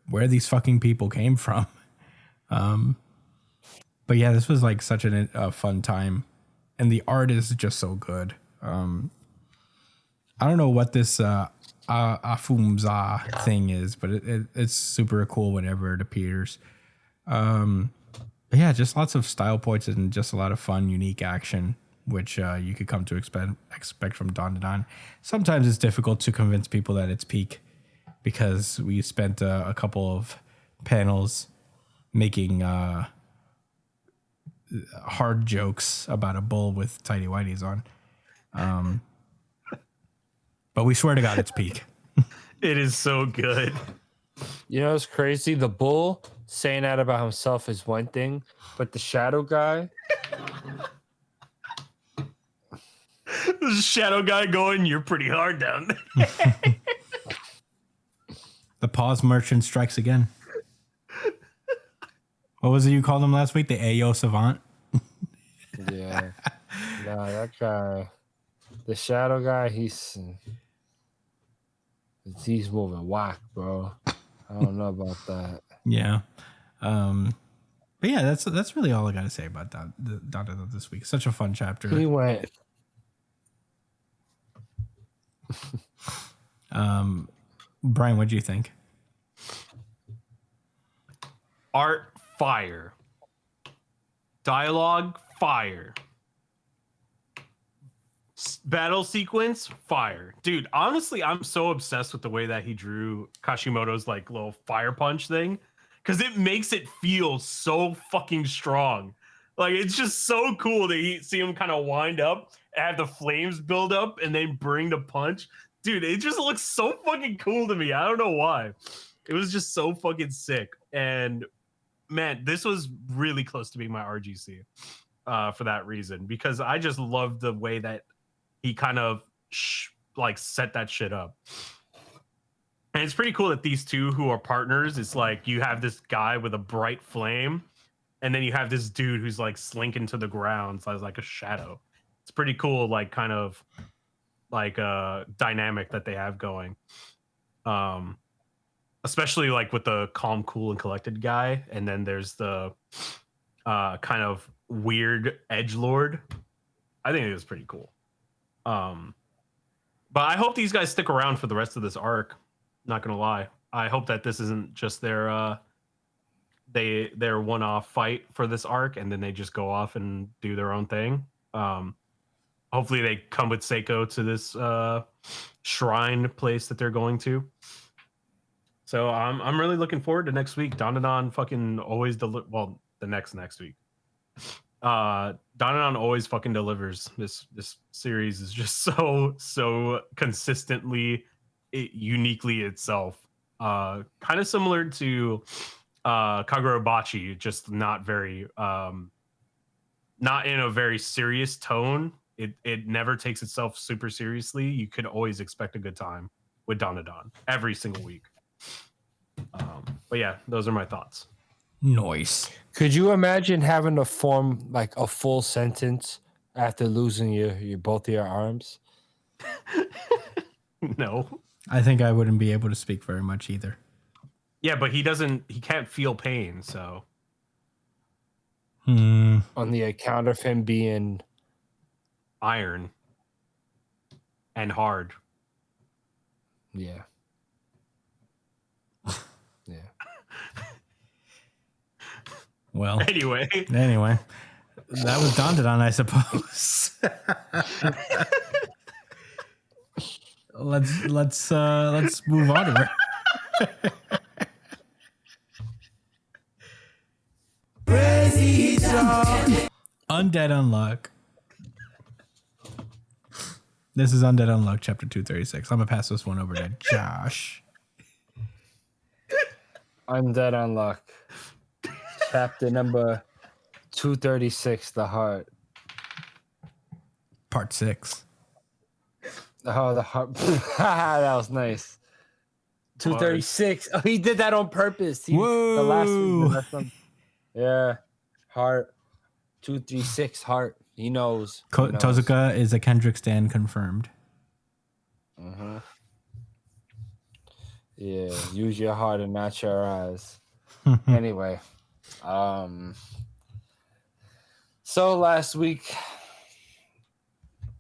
where these fucking people came from. But yeah, this was like such a fun time. And the art is just so good. I don't know what this Afumza thing is, but it's super cool whenever it appears. But yeah, just lots of style points and just a lot of fun, unique action, which you could come to expect from Dandadan. Sometimes it's difficult to convince people that it's peak because we spent a couple of panels making hard jokes about a bull with tidy whities on. But we swear to God, it's peak. It is so good. You know, it's crazy. The bull saying that about himself is one thing, but the shadow guy. The shadow guy going, "You're pretty hard down there." The pause merchant strikes again. What was it you called him last week? The Ayo Savant? Yeah. Nah, that guy. The shadow guy, he's moving whack, bro. I don't know about that. Yeah. But yeah, that's really all I got to say about that this week. Such a fun chapter. He went. Brian, what do you think? Art fire. Dialogue fire. Battle sequence fire. Dude, honestly, I'm so obsessed with the way that he drew Kashimoto's like little fire punch thing because it makes it feel so fucking strong. Like it's just so cool to see him kind of wind up, have the flames build up, and then bring the punch. Dude, it just looks so fucking cool to me. I don't know why. It was just so fucking sick. And man, this was really close to being my RGC for that reason, because I just love the way that he kind of like set that shit up. And it's pretty cool that these two who are partners, it's like you have this guy with a bright flame, and then you have this dude who's like slinking to the ground, so it's like a shadow. It's pretty cool, like kind of like a dynamic that they have going. Especially like with the calm, cool, and collected guy, and then there's the kind of weird edgelord. I think it was pretty cool. But I hope these guys stick around for the rest of this arc. Not gonna lie, I hope that this isn't just their one-off fight for this arc, and then they just go off and do their own thing. Hopefully, they come with Seiko to this shrine place that they're going to. So I'm really looking forward to next week. Dandadan fucking always the next week. Dandadan always fucking delivers. This series is just so consistently uniquely itself. Kind of similar to Kagurabachi, just not in a very serious tone. it never takes itself super seriously. You could always expect a good time with Dandadan every single week. But yeah, those are my thoughts. Noise. Could you imagine having to form like a full sentence after losing your both of your arms? No. I think I wouldn't be able to speak very much either. Yeah, but he can't feel pain, so. On the account of him being Iron and hard. Yeah. Yeah. Well, Anyway, that was Dandadan, I suppose. let's move on. Undead Unluck. This is Undead Unluck, chapter 236. I'm gonna pass this one over to Josh. Undead Unluck. Chapter number 236, The Heart. Part 6. Oh, the heart. That was nice. 236. Oh, he did that on purpose. Whoa. The last one. Yeah. Heart. 236 heart. He knows. Tozuka is a Kendrick stan confirmed. Mm-hmm. Yeah. Use your heart and not your eyes. Anyway. So last week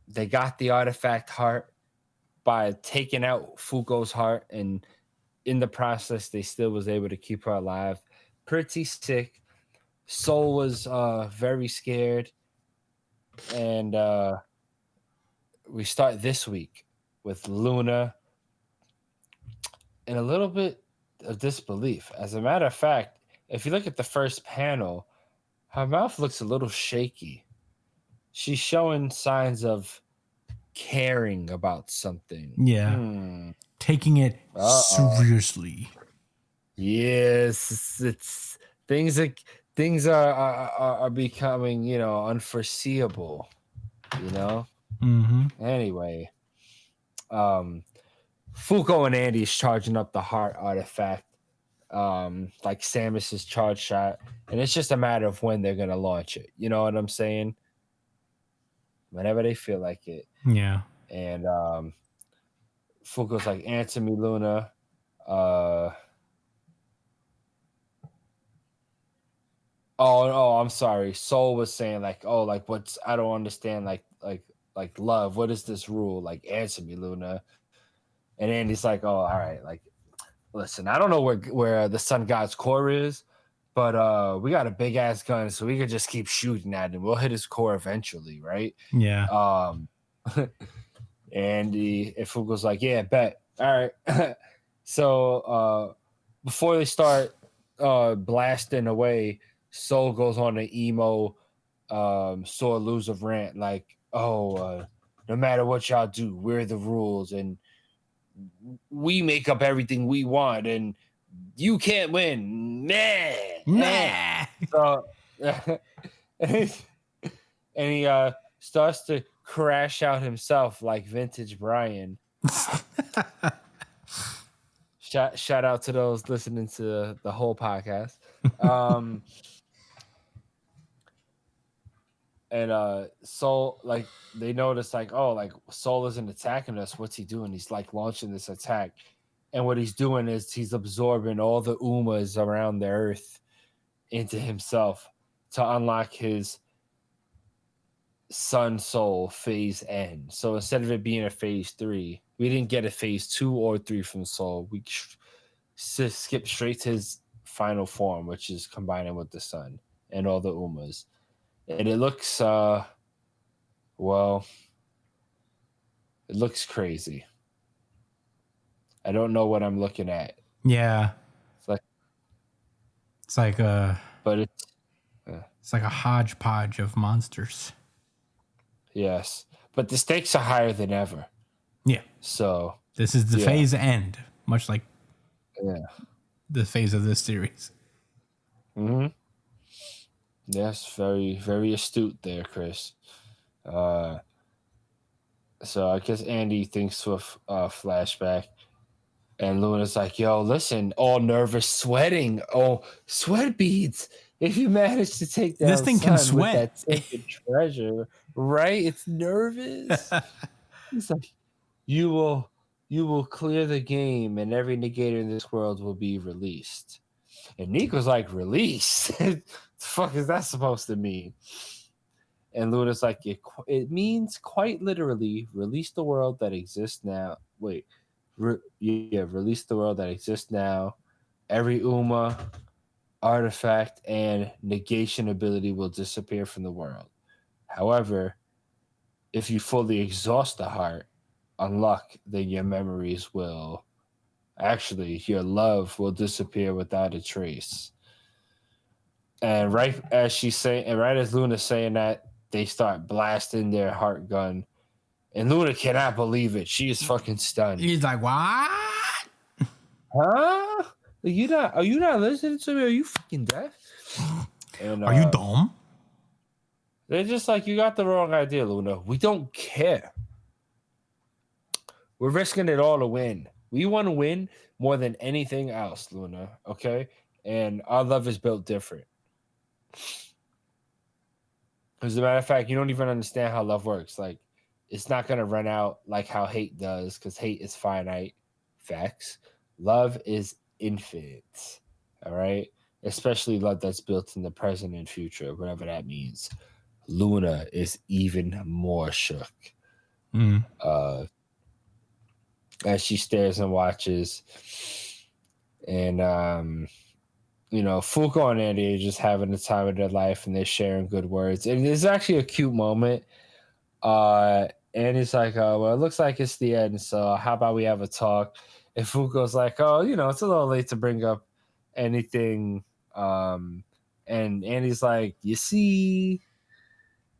they got the artifact heart by taking out Fuko's heart, and in the process they still was able to keep her alive. Pretty sick. Soul was very scared, and we start this week with Luna and a little bit of disbelief. As a matter of fact, if you look at the first panel, her mouth looks a little shaky. She's showing signs of caring about something. Yeah. Taking it seriously. Yes, it's things are becoming, unforeseeable, Anyway, Fuko and Andy's charging up the heart artifact, like Samus's charge shot, and it's just a matter of when they're gonna launch it. You know what I'm saying? Whenever they feel like it. Yeah. And Fuko's like, answer me, Luna. I'm sorry. Soul was saying like, what's, I don't understand, like love. What is this rule? Like, answer me, Luna. And Andy's like, oh, all right. Like, listen, I don't know where the Sun God's core is, but we got a big ass gun, so we could just keep shooting at him. We'll hit his core eventually, right? Yeah. Andy, if Fuko's like, yeah, bet. All right. So before they start blasting away, Soul goes on an emo sore loser rant, like, no matter what y'all do, we're the rules, and we make up everything we want, and you can't win. Nah. So, and he starts to crash out himself like vintage Brian. Shout out to those listening to the whole podcast. And Soul, like, they notice, like, oh, like, Soul isn't attacking us. What's he doing? He's like launching this attack, and what he's doing is he's absorbing all the Umas around the earth into himself to unlock his Sun Soul phase N. So instead of it being a phase 3, we didn't get a phase 2 or 3 from Soul. We skipped straight to his final form, which is combining with the Sun and all the Umas. And it looks, it looks crazy. I don't know what I'm looking at. Yeah. It's like but it's like a hodgepodge of monsters. Yes, but the stakes are higher than ever. Yeah. So this is the phase end, much like the phase of this series. Mm-hmm. Yes, very, very astute there, Chris. So I guess Andy thinks with flashback, and Luna's like, "Yo, listen, all nervous, sweating, oh, sweat beads. If you manage to take down This thing can Sun with sweat." that tainted treasure, right? It's nervous." He's like, you will clear the game, and every negator in this world will be released." And Nico's like, "Release? The fuck is that supposed to mean?" And Luna's like, it means quite literally, release the world that exists now. Wait, release the world that exists now. Every Uma, artifact, and negation ability will disappear from the world. However, if you fully exhaust the heart, unlock, then your memories will. Actually, your love will disappear without a trace. And right as Luna's saying that, they start blasting their heart gun. And Luna cannot believe it. She is fucking stunned. He's like, what? Huh? Are you not listening to me? Are you fucking deaf? And, Are you dumb? They're just like, you got the wrong idea, Luna. We don't care. We're risking it all to win. We want to win more than anything else, Luna. Okay? And our love is built different. As a matter of fact, you don't even understand how love works. Like, it's not going to run out like how hate does, because hate is finite. Facts. Love is infinite. All right? Especially love that's built in the present and future, whatever that means. Luna is even more shook. As she stares and watches. And, Fuko and Andy are just having the time of their life, and they're sharing good words. And it's actually a cute moment. Andy's like, well, it looks like it's the end, so how about we have a talk? And Fuko's like, oh, it's a little late to bring up anything. And Andy's like, you see,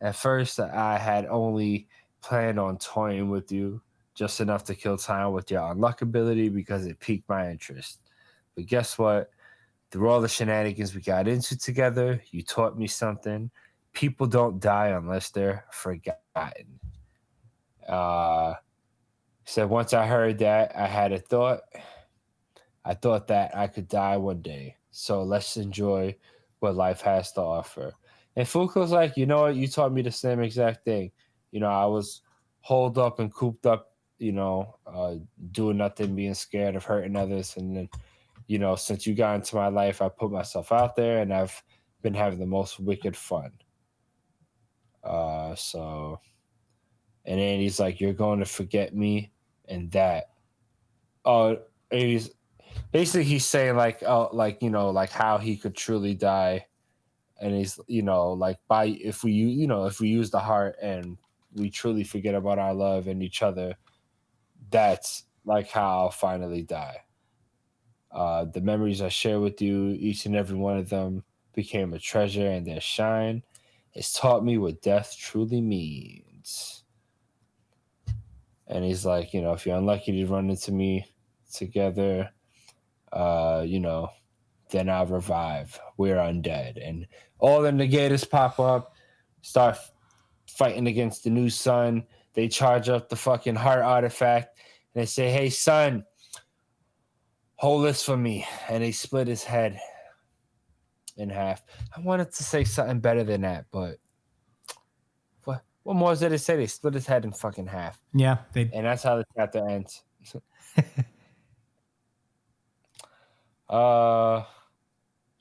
at first I had only planned on toying with you, just enough to kill time with your unluck ability because it piqued my interest. But guess what? Through all the shenanigans we got into together, you taught me something. People don't die unless they're forgotten. Said once I heard that, I had a thought. I thought that I could die one day. So let's enjoy what life has to offer. And Fuko's like, you know what? You taught me the same exact thing. I was holed up and cooped up, doing nothing, being scared of hurting others. And then, since you got into my life, I put myself out there, and I've been having the most wicked fun. And Andy's like, you're going to forget me, and that. He's saying like how he could truly die, and he's if we use the heart and we truly forget about our love and each other, that's like how I'll finally die. The memories I share with you, each and every one of them became a treasure, and their shine has taught me what death truly means. And he's like, if you're unlucky to run into me together, then I'll revive. We're undead. And all the negators pop up, start fighting against the new sun. They charge up the fucking heart artifact, and they say, hey, Sun, hold this for me. And they split his head in half. I wanted to say something better than that, but what more is there to say? They split his head in fucking half. Yeah. And that's how the chapter ends.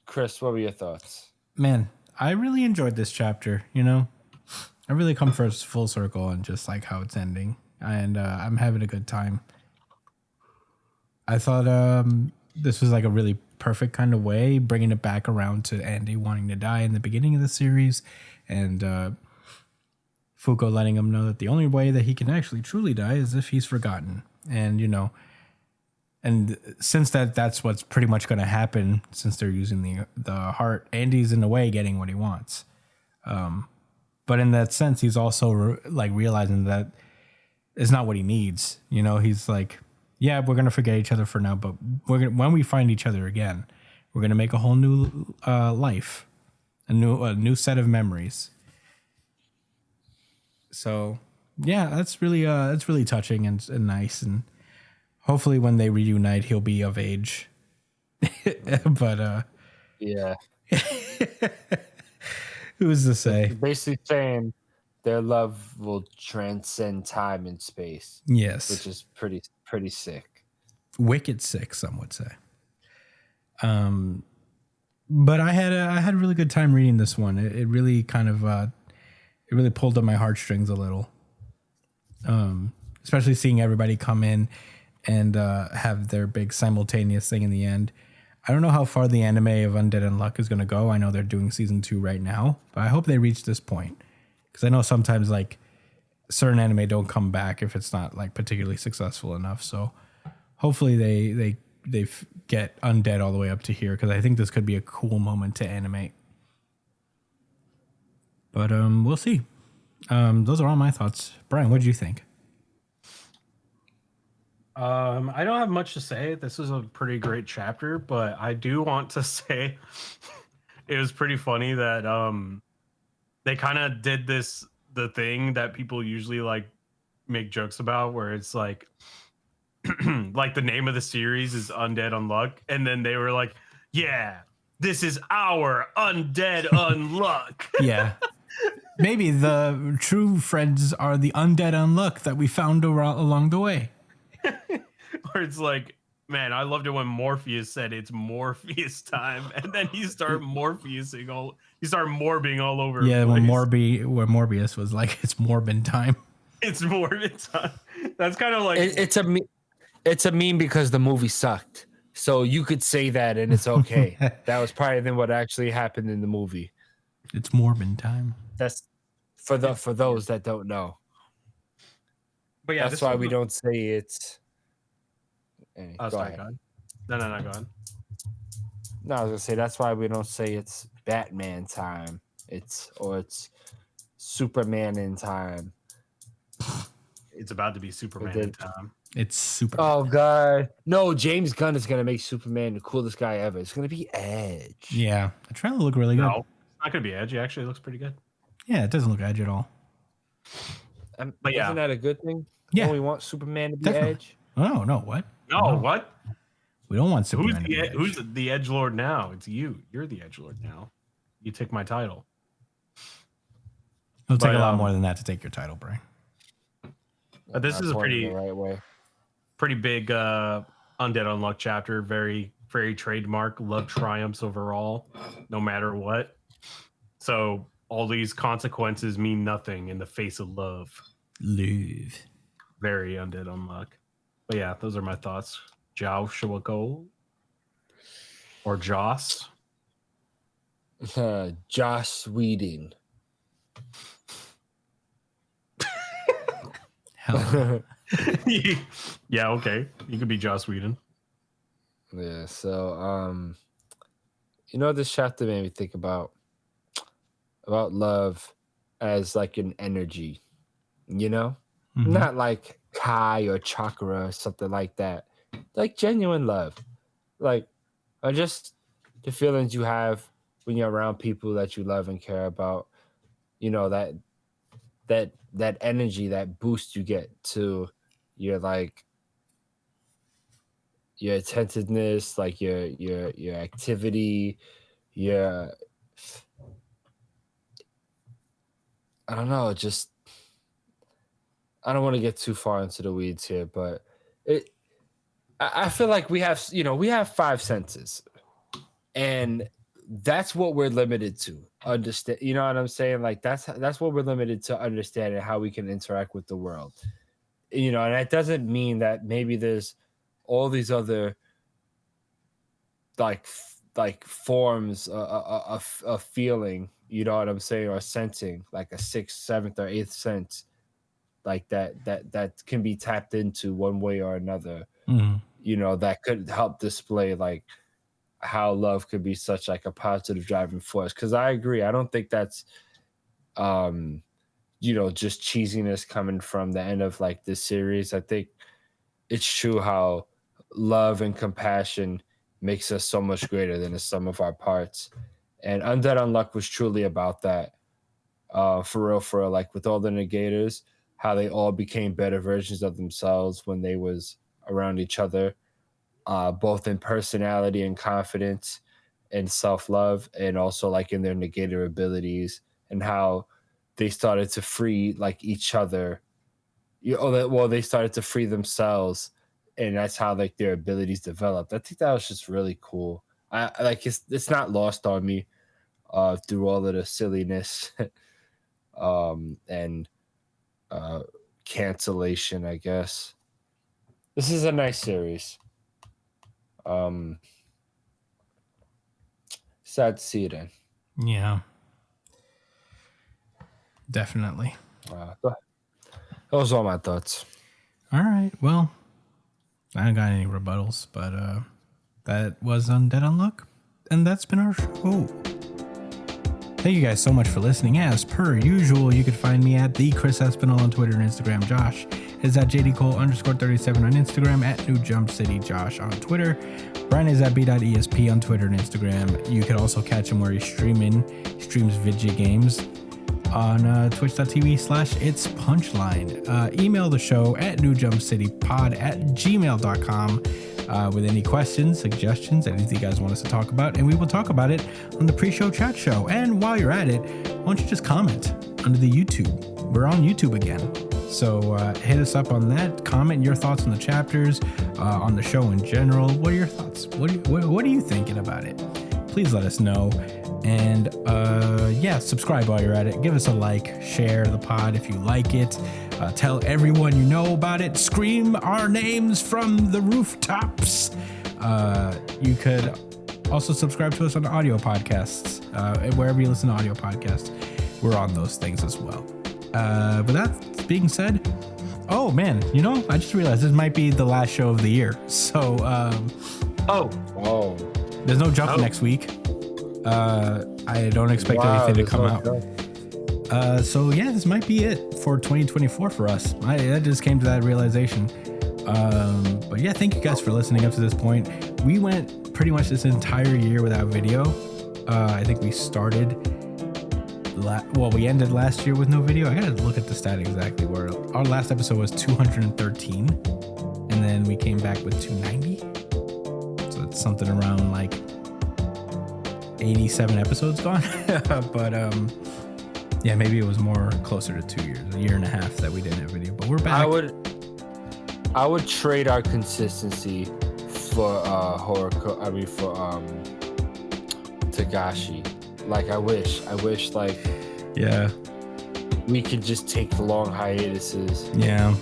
Chris, what were your thoughts? Man, I really enjoyed this chapter, I really come full circle and just like how it's ending. And I'm having a good time. I thought this was like a really perfect kind of way, bringing it back around to Andy wanting to die in the beginning of the series, and Fuko letting him know that the only way that he can actually truly die is if he's forgotten. And, and since that's what's pretty much going to happen, since they're using the heart, Andy's in a way getting what he wants. But in that sense, he's also realizing that it's not what he needs. He's like, yeah, we're going to forget each other for now, but when we find each other again, we're going to make a whole new life, a new set of memories. So Yeah, that's really touching and nice, and hopefully when they reunite, he'll be of age. But Yeah. who's to say? Basically saying their love will transcend time and space. Yes, Which is pretty sick. Wicked sick, some would say. But I had a really good time reading this one. It really kind of it really pulled at my heartstrings a little. Especially seeing everybody come in and have their big simultaneous thing in the end. I don't know how far the anime of Undead Unluck is going to go. I know they're doing season 2 right now, but I hope they reach this point, because I know sometimes like certain anime don't come back if it's not like particularly successful enough. So hopefully they get Undead all the way up to here, because I think this could be a cool moment to animate. But we'll see. Those are all my thoughts. Brian, what did you think? I don't have much to say. This is a pretty great chapter, but I do want to say it was pretty funny that they kind of did the thing that people usually like make jokes about, where it's like like the name of the series is Undead Unluck, and then they were like, yeah, this is our Undead Unluck. Yeah. Maybe the true friends are the Undead Unluck that we found along the way. Or it's like, man, I loved it when Morpheus said it's Morpheus time, and then he started morbing all over. Yeah, when Morbius was like, it's Morbin time. It's Morbin time. That's kind of like it's a meme because the movie sucked, so you could say that and it's okay. That was probably then what actually happened in the movie. It's Morbin time. That's for those that don't know. But yeah, that's why we don't say it's. Go ahead. No, go ahead. No, I was gonna say that's why we don't say it's Batman time. It's Superman in time. It's about to be Superman in time. It's super. Oh god, no! James Gunn is gonna make Superman the coolest guy ever. It's gonna be Edge. Yeah, the trailer look really good. No, it's not gonna be Edge. It actually looks pretty good. Yeah, it doesn't look Edge at all. But isn't that a good thing? Yeah, we want Superman to be definitely. Edge. Oh no, what? No, what? We don't want Superman. Who's the edgelord now? It's you. You're the edgelord now. You took my title. It'll take a lot more than that to take your title, Brian. But this is a pretty big Undead Unluck chapter. Very, very trademark. Love triumphs overall, no matter what. So all these consequences mean nothing in the face of love. Love. Very Undead Unluck. But yeah, those are my thoughts. Joshua Cole or Joss? Joss Whedon. Hell. Yeah, okay. You could be Joss Whedon. Yeah, so this chapter made me think about love as like an energy, not like Kai or chakra or something like that, like genuine love, like just the feelings you have when you're around people that you love and care about, that energy, that boost you get to your your attentiveness, like your activity, I don't know, I don't want to get too far into the weeds here, but I feel like we have 5 senses, and that's what we're limited to understand. You know what I'm saying? Like that's what we're limited to understand and how we can interact with the world. And that doesn't mean that maybe there's all these other like forms of feeling, you know what I'm saying, or sensing, like a 6th, 7th, or 8th sense, like that can be tapped into one way or another. That could help display like how love could be such like a positive driving force. Because I agree, I don't think that's just cheesiness coming from the end of like this series. I think it's true how love and compassion makes us so much greater than the sum of our parts. And Undead Unluck was truly about that. For real, like with all the negators, how they all became better versions of themselves when they was around each other, both in personality and confidence and self-love, and also like in their negator abilities, and how they started to free like each other. They started to free themselves, and that's how like their abilities developed. I think that was just really cool. I like it's not lost on me through all of the silliness and cancellation, I guess. This is a nice series. Sad to see it in. Yeah. Definitely. Those are all my thoughts. All right. Well, I don't got any rebuttals, but that was Undead Unluck, and that's been our show. Thank you guys so much for listening. As per usual, you can find me at the Chris Espinal on Twitter and Instagram. Josh is at JDCole_37 on Instagram, at New Jump City Josh on Twitter. Brian is at b.esp on Twitter and Instagram. You can also catch him where he's streams video games on twitch.tv/It's Punchline. Email the show at newjumpcitypod@gmail.com with any questions, suggestions, anything you guys want us to talk about, and we will talk about it on the pre-show chat show. And while you're at it, why don't you just comment under the YouTube? We're on YouTube again, so hit us up on that. Comment your thoughts on the chapters, on the show in general. What are your thoughts? What are you thinking about it? Please let us know. And subscribe while you're at it. Give us a like, share the pod if you like it. Tell everyone you know about it. Scream our names from the rooftops. You could also subscribe to us on audio podcasts. Wherever you listen to audio podcasts, we're on those things as well. With that being said, oh man, I just realized this might be the last show of the year. So, there's no jump next week. I don't expect anything to come out. This might be it for 2024 for us. I just came to that realization. But yeah, thank you guys for listening up to this point. We went pretty much this entire year without video. I think we started, we ended last year with no video. I gotta look at the stat exactly where our last episode was 213, and then we came back with 290. So it's something around like 87 episodes gone. But maybe it was more closer to 2 years, a year and a half that we didn't have video, but we're back. I would trade our consistency for Tagashi. Like I wish like we could just take the long hiatuses. Yeah.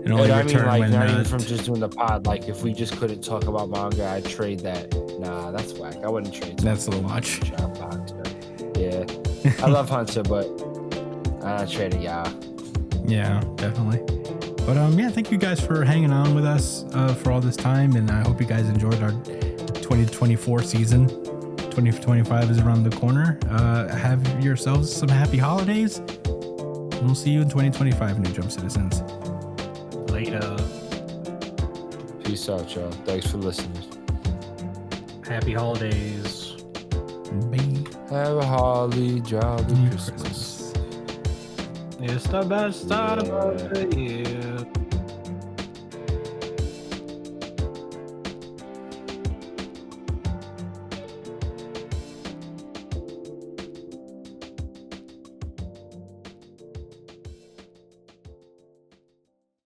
And only return like when not even from just doing the pod. Like if we just couldn't talk about manga, I'd trade that. Nah, that's whack. I wouldn't trade. That's a little much. Yeah, I love Hunter, but I'm not trading y'all. Yeah, definitely. But thank you guys for hanging on with us for all this time, and I hope you guys enjoyed our 2024 season. 2025 is around the corner. Have yourselves some happy holidays, and we'll see you in 2025, New Jump Citizens. Later. Peace out, y'all. Thanks for listening. Happy holidays. Bye. Have a holly jolly Christmas. It's the best start of the year.